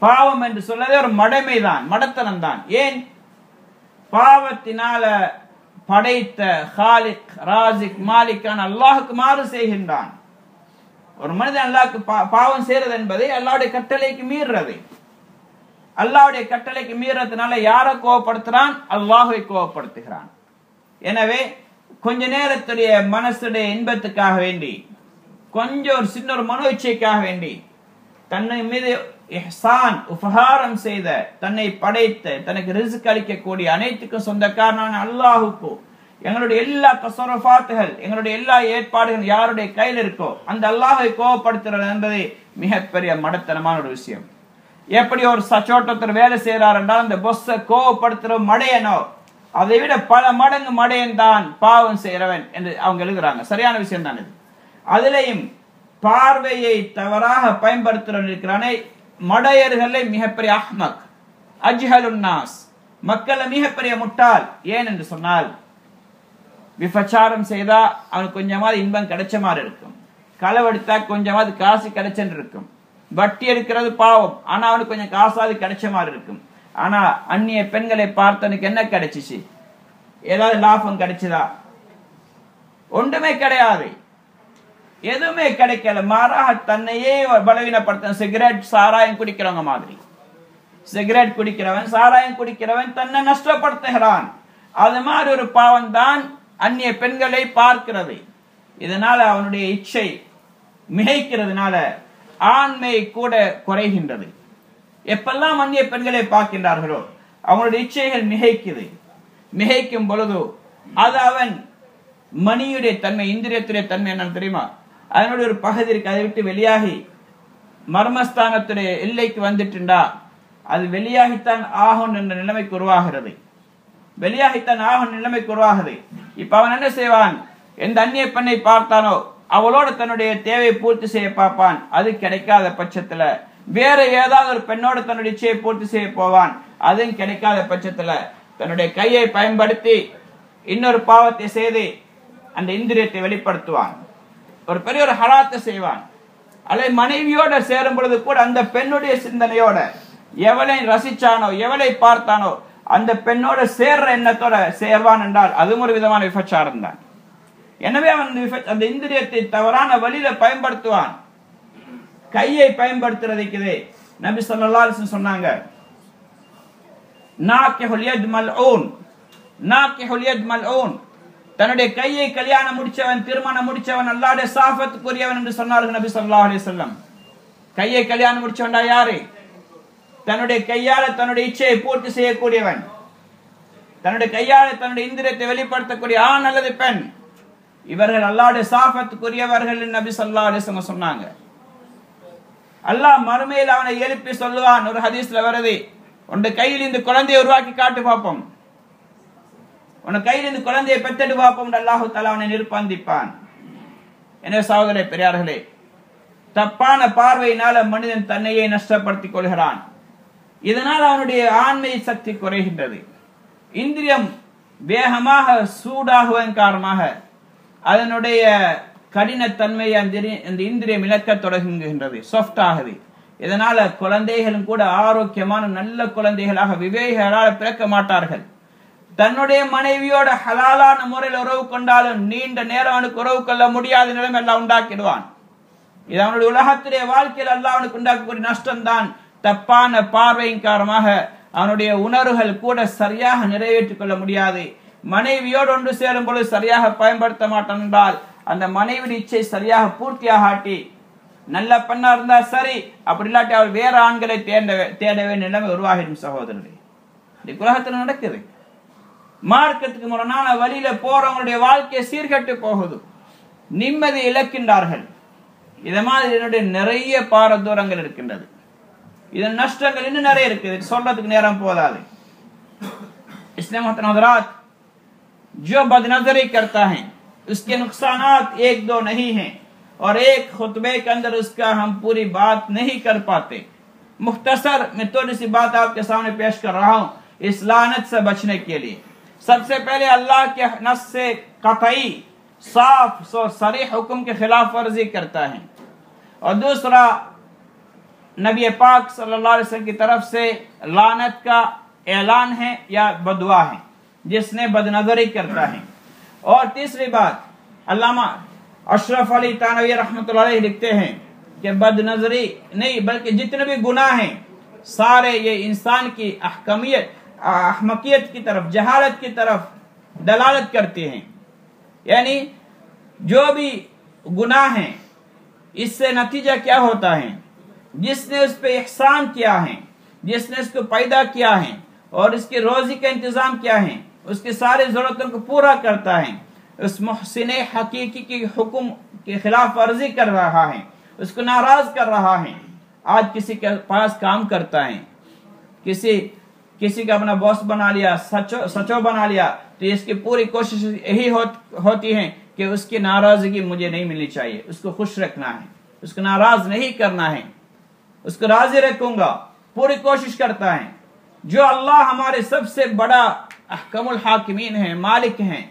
Speaker 1: பாவம் என்று சொல்றதே ஒரு மடமைதான், மடத்தனம் தான். ஏன்? பாவத்தினால படைத்த காலிக் ராசிக் மாலிக்கான அல்லாஹுக்கு மாறு செய்கின்றான். ஒரு மனிதன் அல்லாஹ்க்கு பாவம் செய்யறது என்பதை அல்லாஹ்வுடைய கட்டளைக்கு மீறுறது. அல்லாஹ்வுடைய கட்டளைக்கு மீறதுனால யாரை கோபப்படுத்துறான்? அல்லாஹ்வை கோபப்படுத்துகிறான். எனவே கொஞ்ச நேரத்துடைய மனசுடைய இன்பத்துக்காக வேண்டி, கொஞ்சம் ஒரு சின்ன ஒரு மனோ இச்சைக்காக வேண்டி தன்னை மீது இஹ்சான் உபகாரம் செய்த, தன்னை படைத்த, தனக்கு ரிஸ்க் அளிக்கக்கூடிய அனைத்துக்கும் சொந்தக்காரனான அல்லாஹுக்கு எங்களுடைய எல்லா தஸர்ருஃபாத்துகள், எங்களுடைய எல்லா ஏற்பாடுகள் யாருடைய கையில் இருக்கோ அந்த அல்லாஹை கோபப்படுத்துறது என்பது மிகப்பெரிய மடத்தனமான ஒரு விஷயம். எப்படி ஒரு சச்சோட்டத்தில் வேலை செய்யறார் என்றால் அந்த பொஸ்ஸை கோபப்படுத்துற மடையனோ அதை விட பல மடங்கு மடையன் தான் பாவம் செய்யறவன் என்று அவங்க எழுதுறாங்க. சரியான விஷயம் தான் இது. அதிலையும் பார்வையை தவறாக பயன்படுத்துகிறானே மடையர்களை மிகப்பெரிய அஹ்மக் அஜ்ஹலுன் நாஸ், மக்கள் மிகப்பெரிய முட்டாள். ஏன் என்று சொன்னால் விபச்சாரம் செய்தா அவனுக்கு கொஞ்சமாவது இன்பம் கிடைச்ச மாதிரி இருக்கும், களவெடுத்தா கொஞ்சமாவது காசு கிடைச்சன்னு இருக்கும், வட்டி எடுக்கிறது பாவம் ஆனா அவனுக்கு கொஞ்சம் காசாவது கிடைச்ச மாதிரி இருக்கும். ஆனா அந்நிய பெண்களை பார்த்தனுக்கு என்ன கிடைச்சிச்சு? ஏதாவது லாபம் கிடைச்சதா? ஒன்றுமே கிடையாது, எதுவுமே கிடைக்கல. மாறாக தன்னையே பலவீனப்படுத்த, சிகரெட் சாராயம் குடிக்கிறவங்க மாதிரி, சிகரெட் குடிக்கிறவன் சாராயம் குடிக்கிறவன் தன்னை நஷ்டப்படுத்துகிறான். அது மாதிரி ஒரு பாவம் தான் அந்நிய பெண்களை பார்க்கிறது. இதனால அவனுடைய இச்சை மிகைக்கிறதுனால ஆண்மை கூட குறைகின்றது. எப்பெல்லாம் அந்நிய பெண்களை பார்க்கின்றார்களோ அவங்களுடைய இச்சைகள் மிகைக்குது. மிகைக்கும் பொழுது அது அவன் மணியுடைய தன்மை, இந்திரியத்துடைய தன்மை என்னன்னு தெரியுமா? அதனுடைய ஒரு பகுதி இருக்கு, அதை விட்டு வெளியாகி மர்மஸ்தானத்துடைய எல்லைக்கு வந்துட்டுண்டா அது வெளியாகித்தான் ஆகும் என்ற நிலைமைக்கு உருவாகிறது. வெளியாகித்தான் ஆகும் நிலைமைக்கு உருவாகுது. இப்ப அவன் என்ன செய்வான்? எந்த அந்நிய பெண்ணை பார்த்தானோ அவளோட தன்னுடைய தேவையை பூர்த்தி செய்ய பார்ப்பான். அது கிடைக்காத பட்சத்துல வேற ஏதாவது ஒரு பெண்ணோட தன்னுடைய இச்சையை பூர்த்தி செய்ய போவான். அதுவும் கிடைக்காத பட்சத்துல தன்னுடைய கையை பயன்படுத்தி இன்னொரு பாவத்தை செய்து அந்த இந்திரியத்தை வெளிப்படுத்துவான். ஒரு பெரிய ஒரு ஹராத்தை செய்வான். அல்லது மனைவியோட சேரும் பொழுது கூட அந்த பெண்ணுடைய சிந்தனையோட எவளை ரசிச்சானோ எவளை பார்த்தானோ அந்த பெண்ணோட சேர்ற எண்ணத்தோட சேர்வான் என்றால் அதுவும் ஒரு விதமான விபச்சாரம் தான். எனவே அவன் அந்த இந்திரியத்தை தவறான வழியில பயன்படுத்துவான். கையை பயன்படுத்துறதுக்குதே நபி ஸல்லல்லாஹு அலைஹி வஸல்லம் சொன்னாங்க, நாக்கிஹுல் யத் மல்ஊன், நாக்கிஹுல் யத் மல்ஊன், தன்னுடைய கையை கல்யாணம் முடிச்சவன், திருமணம் முடிச்சவன் அல்லாஹ்வுடைய சாஃபத்துக்குரியவன் என்று சொன்னார்கள் நபி ஸல்லல்லாஹு அலைஹி வஸல்லம். கையை கல்யாணம் முடிச்சவன்டா யாரு? தன்னுடைய கையால தன்னுடைய இச்சையை பூர்த்தி செய்யக்கூடியவன், தன்னுடைய கையால தன்னுடைய இந்திரியத்தை வெளிப்படுத்தக்கூடிய ஆண் அல்லது பெண். இவர்கள் அல்லாஹ்வுடைய சாஃபத்துக்குரியவர்கள் நபி ஸல்லல்லாஹு அலைஹி வஸல்லம் சொன்னாங்க. அல்லாஹ் மறுமையில் அவனை எழுப்பி சொல்லுவான். ஒரு ஹதீஸ்ல வருது, உன் கையில் இந்த குழந்தையை உருவாக்கி காட்டு பார்ப்போம், உன் கையில் இந்த குழந்தையை பெற்றெடு பார்ப்போம். அல்லாஹு தஆலா அவனை நிர்பந்திப்பான். எனவே சகோதரரே பெரியார்களே, தப்பான பார்வையினால மனிதன் தன்னையே நஷ்டப்படுத்திக் கொள்கிறான். இதனால் அவனுடைய ஆண்மை சக்தி குறைகின்றது. இந்திரியம் வேகமாக சூடாகுவதன் காரணமாக அதனுடைய கடினத்தன்மை அந்த இந்திரியம் இழக்க தொடங்குகின்றது, சாஃப்ட் ஆகுது. இதனால குழந்தைகளும் கூட ஆரோக்கியமான நல்ல குழந்தைகளாக விவேகங்களால் பிறக்க மாட்டார்கள். தன்னுடைய மனைவியோட ஹலாலான முறையில் உறவு கொண்டாலும் நீண்ட நேரம் அவனுக்கு உறவு கொள்ள முடியாத நிலைமை எல்லாம் உண்டாக்கிடுவான். இது அவனுடைய உலகத்துடைய வாழ்க்கையில் அல்லாஹ் அவனுக்கு உண்டாக்கக்கூடிய நஷ்டம் தான். தப்பான பார்வையின் காரணமாக அவனுடைய உணர்வுகள் கூட சரியாக நிறைவேற்றிக் கொள்ள முடியாது. மனைவியோடு ஒன்று சேரும் பொழுது சரியாக பயன்படுத்த மாட்டான் என்றால் அந்த மனைவி இச்சை சரியாக பூர்த்தியாக ஆட்டி நல்ல பெண்ணா இருந்தா சரி, அப்படி இல்லாட்டி அவள் வேற ஆண்களை தேடவே நிலைமை உருவாகிடும். சகோதரர்களே, இந்த உலகத்தில் நடக்குது. மார்க்கத்துக்கு முரணான வழியில போறவங்களுடைய வாழ்க்கையை சீர்கட்டு போகுது, நிம்மதி இழக்கின்றார்கள். இத மாதிரி என்னுடைய நிறைய பாரதூரங்கள் இருக்கின்றது. இதன் நஷ்டங்கள் இன்னும் நிறைய இருக்குது, சொல்றதுக்கு நேரம் போதாது. इसलिए मोहतरम हज़रात, जो बदनजरी करता है उसके नुकसानात एक दो नहीं हैं, और एक खुतबे के अंदर उसका हम पूरी बात नहीं कर पाते। मुख्तसर मैं थोड़ी सी बात आपके सामने पेश कर रहा हूँ इस लानत से बचने के लिए। सबसे पहले अल्लाह के नस से कतई साफ सरीह हुक्म के खिलाफ वर्जी करता है, और दूसरा नबी पाक सल्लल्लाहु अलैहि वसल्लम की तरफ से लानत का ऐलान है या बदुआ है जिसने बदनजरी करता है। और तीसरी बात, अल्लामा अशरफ अली थानवी रहमतुल्लाह अलैह लिखते हैं कि बदनजरी नहीं बल्कि जितने भी गुनाह हैं सारे ये इंसान की अहमकियत की तरफ, जहालत की तरफ दलालत करते हैं। यानी जो भी गुनाह हैं इससे नतीजा क्या होता है, जिसने उस पर एहसान किया है, जिसने उसको पैदा किया है और इसकी रोजी का इंतजाम किया है, उसकी सारी जरूरतों को पूरा करता है, उस मुहसिन हकीकी की हुक्म के खिलाफ वर्जी कर रहा है, उसको नाराज कर रहा है। आज किसी के पास काम करता है, किसी का अपना बॉस बना लिया, सचो बना लिया, तो इसकी पूरी कोशिश यही होती है कि उसकी नाराजगी मुझे नहीं मिलनी चाहिए, उसको खुश रखना है, उसको नाराज नहीं करना है, उसको राजी रखूंगा, पूरी कोशिश करता है। जो अल्लाह हमारे सबसे बड़ा अहकमुल हाकिमीन है, मालिक हैं,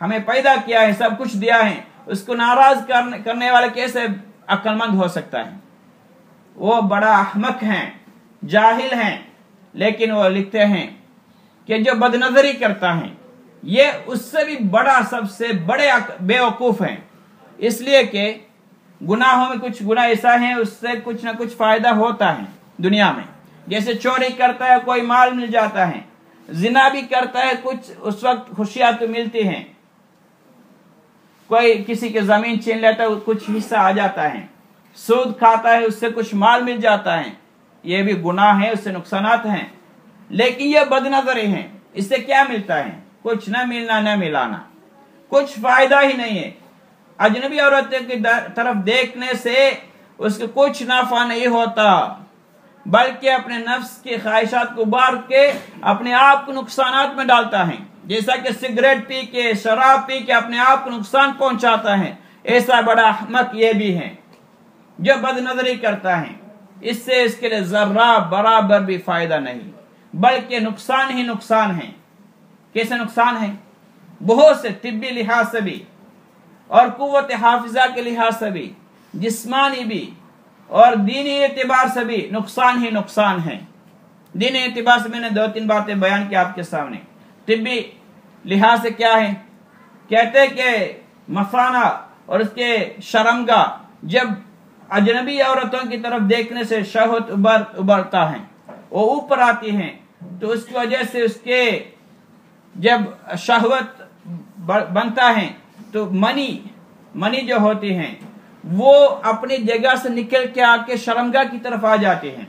Speaker 1: हमें पैदा किया है, सब कुछ दिया है, उसको नाराज करने वाले कैसे अक्लमंद हो सकता है? वो बड़ा अहमक हैं, जाहिल हैं। लेकिन वो लिखते हैं कि जो बदनजरी करता है ये उससे भी बड़ा, सबसे बड़े बेवकूफ हैं, इसलिए कि गुनाहों में कुछ गुनाह ऐसा है उससे कुछ ना कुछ फायदा होता है दुनिया में। जैसे चोरी करता है कोई माल मिल जाता है, जिना भी करता है कुछ उस वक्त खुशियां तो मिलती हैं, कोई किसी की जमीन छीन लेता है कुछ हिस्सा आ जाता है, सूद खाता है उससे कुछ माल मिल जाता है, ये भी गुनाह है, उससे नुकसानात हैं। लेकिन ये बदनजरी है, इससे क्या मिलता है? कुछ न मिलना न मिलाना, कुछ फायदा ही नहीं है। अजनबी औरतों की तरफ देखने से उसको कुछ नाफा नहीं होता, बल्कि अपने नफ्स की ख्वाहिशात को उबार के अपने आप को नुकसानात में डालता है। जैसा कि सिगरेट पी के, शराब पी के अपने आप को नुकसान पहुंचाता है, ऐसा बड़ा अहमक ये भी है जो बदनजरी करता है। इससे इसके लिए जर्रा बराबर भी फायदा नहीं, बल्कि नुकसान ही नुकसान है। कैसे नुकसान है? बहुत से तिब्बी लिहाज से भी और कुव्वत हाफिजा के लिहाज से भी, जिस्मानी भी और दीनी एतबार से भी नुकसान ही नुकसान है। दीनी एतबार से मैंने 2-3 बातें बयान की आपके सामने। तिब्बी लिहाज से क्या है? कहते हैं कि मसाना और उसके शर्मगा जब अजनबी औरतों की तरफ देखने से शहवत उबरता है, वो ऊपर आती हैं, तो उसकी वजह से उसके जब शहवत बनता है तो मनी जो होती हैं वो अपनी जगह से निकल के आके शर्मगाह की तरफ आ जाती हैं।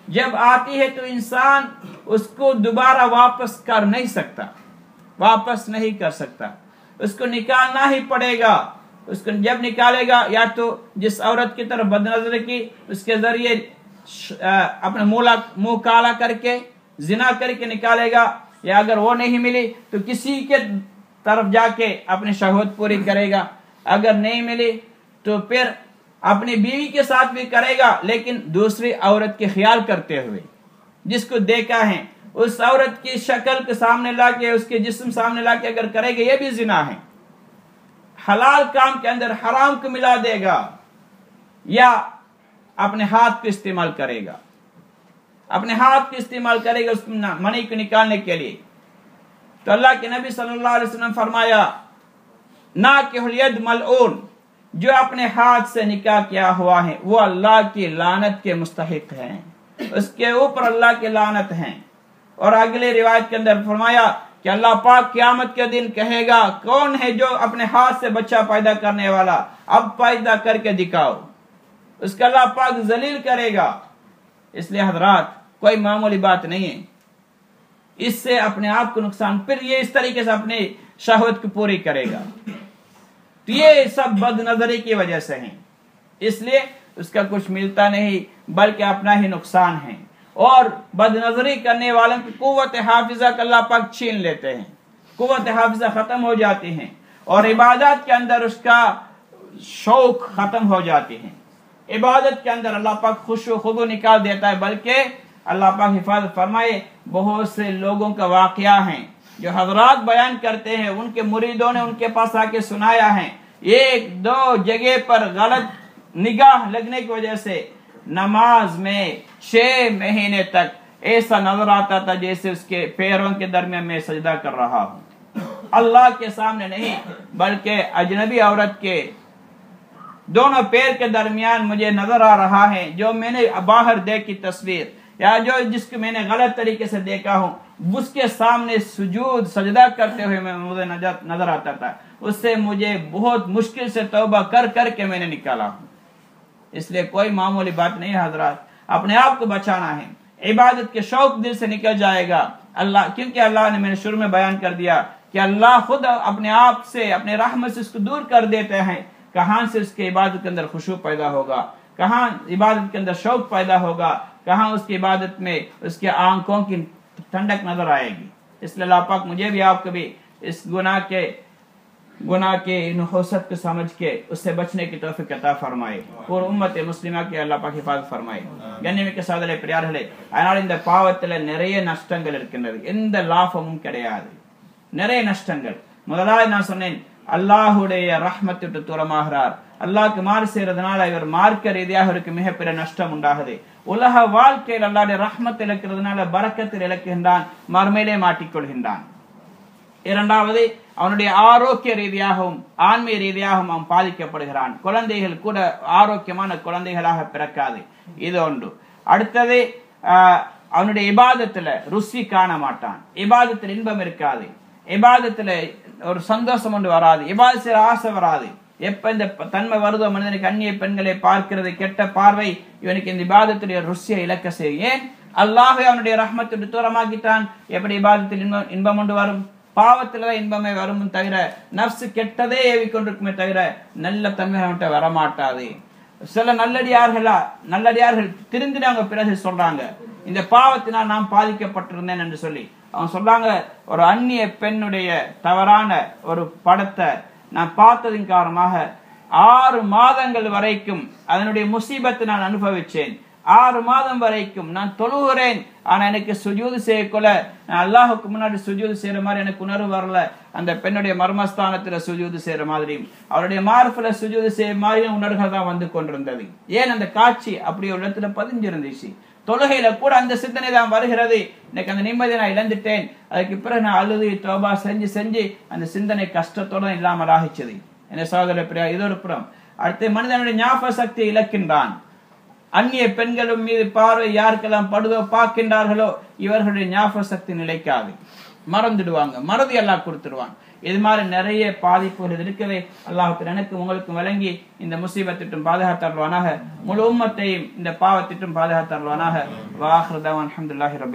Speaker 1: जब आती है तो इंसान उसको दोबारा वापस कर नहीं सकता, वापस नहीं कर सकता, उसको निकालना ही पड़ेगा। उसको जब निकालेगा, या तो जिस औरत की तरफ बदनजरी की उसके जरिए अपना मुंह काला करके जिना करके निकालेगा, या अगर वो नहीं मिली तो किसी के तरफ जाके अपनी शहवत पूरी करेगा, अगर नहीं मिली तो फिर अपनी बीवी के साथ भी करेगा, लेकिन दूसरी औरत के ख्याल करते हुए। जिसको देखा है उस औरत की शक्ल के सामने लाके, उसके जिस्म सामने लाके अगर करेगा, ये भी जिना है। हलाल काम के अंदर हराम को मिला देगा, या अपने हाथ को इस्तेमाल करेगा, अपने हाथ को इस्तेमाल करेगा उस मनी को निकालने के लिए। तो अल्लाह के नबी सल्लल्लाहु अलैहि वसल्लम फरमाया, ना कि हुलियद मलऊन, जो अपने हाथ से निकाह किया हुआ है वो अल्लाह की लानत के मुस्तहिक है, उसके ऊपर अल्लाह की लानत है। और अगले रिवायत के अंदर फरमाया कि अल्लाह पाक क़यामत के दिन कहेगा, कौन है जो अपने हाथ से बच्चा पैदा करने वाला, अब पैदा करके दिखाओ। उसका अल्लाह पाक जलील करेगा। इसलिए हजरात, कोई मामूली बात नहीं है, इससे अपने आप को नुकसान, फिर ये इस तरीके से अपने शहवत को पूरी करेगा। तो ये सब बदनजरी की वजह से है, इसलिए उसका कुछ मिलता नहीं, बल्कि अपना ही नुकसान है। اور بدنظری کرنے والوں کی قوت حافظہ کا اللہ پاک چھین لیتے ہیں، قوت حافظہ ختم ہو جاتی ہیں، اور عبادات کے اندر اس کا شوق ختم ہو جاتی ہیں، عبادت کے اندر اللہ پاک خشوع و خضوع نکال دیتا ہے۔ بلکہ اللہ پاک حفاظت فرمائے، بہت سے لوگوں کا واقعہ ہیں جو حضرات بیان کرتے ہیں، ان کے مریدوں نے ان کے پاس آ کے سنایا ہے، ایک دو جگہ پر غلط نگاہ لگنے کی وجہ سے نماز میں 6 مہینے تک ایسا نظر آتا تھا جیسے اس کے پیروں کے درمیان میں سجدہ کر رہا ہوں، اللہ کے سامنے نہیں بلکہ اجنبی عورت کے دونوں پیر کے درمیان مجھے نظر آ رہا ہے، جو میں نے باہر دیکھی تصویر یا جو جس کو میں نے غلط طریقے سے دیکھا ہوں، اس کے سامنے سجود سجدہ کرتے ہوئے مجھے نظر آتا تھا، اس سے مجھے بہت مشکل سے توبہ کر کر کے میں نے نکالا ہوں۔ اس لیے کوئی معمولی بات نہیں ہے حضرات، اپنے آپ کو بچانا ہے، عبادت کے شوق دل سے نکل جائے گا اللہ، کیونکہ اللہ نے میں نے شروع میں بیان کر دیا کہ اللہ خود اپنے آپ سے اپنے رحمت سے اس کو دور کر دیتے ہیں، کہاں سے اس کے عبادت کے اندر خشوع پیدا ہوگا، کہاں عبادت کے اندر شوق پیدا ہوگا، کہاں اس کی عبادت میں اس کے آنکھوں کی ٹھنڈک نظر آئے گی۔ اس لیے اللہ پاک مجھے بھی آپ کو بھی اس گناہ کے نحوست کو سمجھ کے اس سے بچنے کی توفیق عطا فرمائے، اور امت مسلمہ کے اللہ پاک حفاظت فرمائے۔ கண்ணியமிக்க சகோதர பெரியார்களே, அதனால் இந்த பாவத்துல நிறைய நஷ்டங்கள் இருக்கின்றது, எந்த லாபமும் கிடையாது, நிறைய நஷ்டங்கள். முதலாவது நான் சொன்னேன், அல்லாஹுடைய ரஹ்மத்தை விட்டு தூரமாகிறார், அல்லாஹ்க்கு மாறு செய்யறதுனால இவர் மார்க்க ரீதியாக இவருக்கு மிகப்பெரிய நஷ்டம் உண்டாகுது. உலக வாழ்க்கையில் அல்லாஹ்வுடைய ரஹ்மத் இழக்கிறதுனால பரக்கத்தில் இழக்கின்றான், மறுமையிலே மாட்டிக்கொள்கின்றான். இரண்டாவது, அவனுடைய ஆரோக்கிய ரீதியாகவும் ஆன்மீக ரீதியாகவும் அவன் பாதிக்கப்படுகிறான். குழந்தைகள் கூட ஆரோக்கியமான குழந்தைகளாக பிறக்காது, இது ஒன்று. அடுத்தது, அவனுடைய இபாதத்துல ருசி காண மாட்டான், இபாதத்தில் இன்பம் இருக்காது, இபாதத்துல ஒரு சந்தோஷம் ஒன்று வராது, இபாதத்தில் ஆசை வராது. எப்ப இந்த தன்மை வருதோ மனிதனுக்கு அந்நிய பெண்களை பார்க்கிறது கெட்ட பார்வை இவனுக்கு இந்த இபாதத்துடைய ருசியை இழக்க செய்யும். ஏன்? அல்லாஹ் அவனுடைய ரஹ்மத்தை தூரமாக்கிட்டான். எப்படி இபாதத்தில் இன்பம் ஒன்று வரும்? பாவத்தில்தான் இன்பமே வரும் தவிர, நப்சு கெட்டதே ஏவிக்கொண்டிருக்குமே தவிர நல்ல தன்மை அவன்கிட்ட வரமாட்டாது. சில நல்லடியார்கள் திருந்தினவங்க பிறகு சொல்றாங்க, இந்த பாவத்தினால் நான் பாதிக்கப்பட்டிருந்தேன் என்று சொல்லி அவன் சொல்றாங்க, ஒரு அந்நிய பெண்ணுடைய தவறான ஒரு படத்தை நான் பார்த்ததின் காரணமாக 6 மாதங்கள் வரைக்கும் அதனுடைய முசீபத்தை நான் அனுபவிச்சேன். 6 மாதம் வரைக்கும் நான் தொழுகிறேன், ஆனா எனக்கு சுஜூது செய்யக்குள்ள அல்லாஹுக்கு முன்னாடி சுஜூது செய்யற மாதிரி எனக்கு உணர்வு வரல. அந்த பெண்ணுடைய மர்மஸ்தானத்துல சுஜூது செய்யற மாதிரியும் அவருடைய மார்பில சுஜூது செய்யற மாதிரியும் உணர்வுகள் தான் வந்து கொண்டிருந்தது. ஏன்? அந்த காட்சி அப்படி ஒரு இடத்துல பதிஞ்சிருந்துச்சு. தொழுகையில கூட அந்த சிந்தனை தான் வருகிறது. இன்னைக்கு அந்த நிம்மதியை நான் இழந்துட்டேன். அதுக்கு பிறகு நான் அழுது தௌபா செஞ்சு அந்த சிந்தனை கஷ்டத்தோட இல்லாமல் ஆகிச்சது. என்ன சகோதர பிரியா, இது ஒரு புறம். அடுத்து, மனிதனுடைய ஞாபக சக்தியை இழக்கின்றான். அந்நிய பெண்களும் மீது பார்வை யாருக்கெல்லாம் படுதோ பார்க்கின்றார்களோ இவர்களுடைய ஞாபக சக்தி நிலைக்காது, மறந்துடுவாங்க, மறதி அல்லாஹ் கொடுத்துடுவான். இது மாதிரி நிறைய பாதிப்புகள் இருக்குது. அல்லாஹ் எனக்கு உங்களுக்கும் விளங்கி இந்த முசீபத்திட்டும் பாதுகாத்தருள்வானாக, முழு உம்மத்தையும் இந்த பாவத்திட்டும் பாதுகாத்தருள்வானாக. வாஹிரு தஅவானா அல்ஹம்துலில்லாஹி ரப்பில்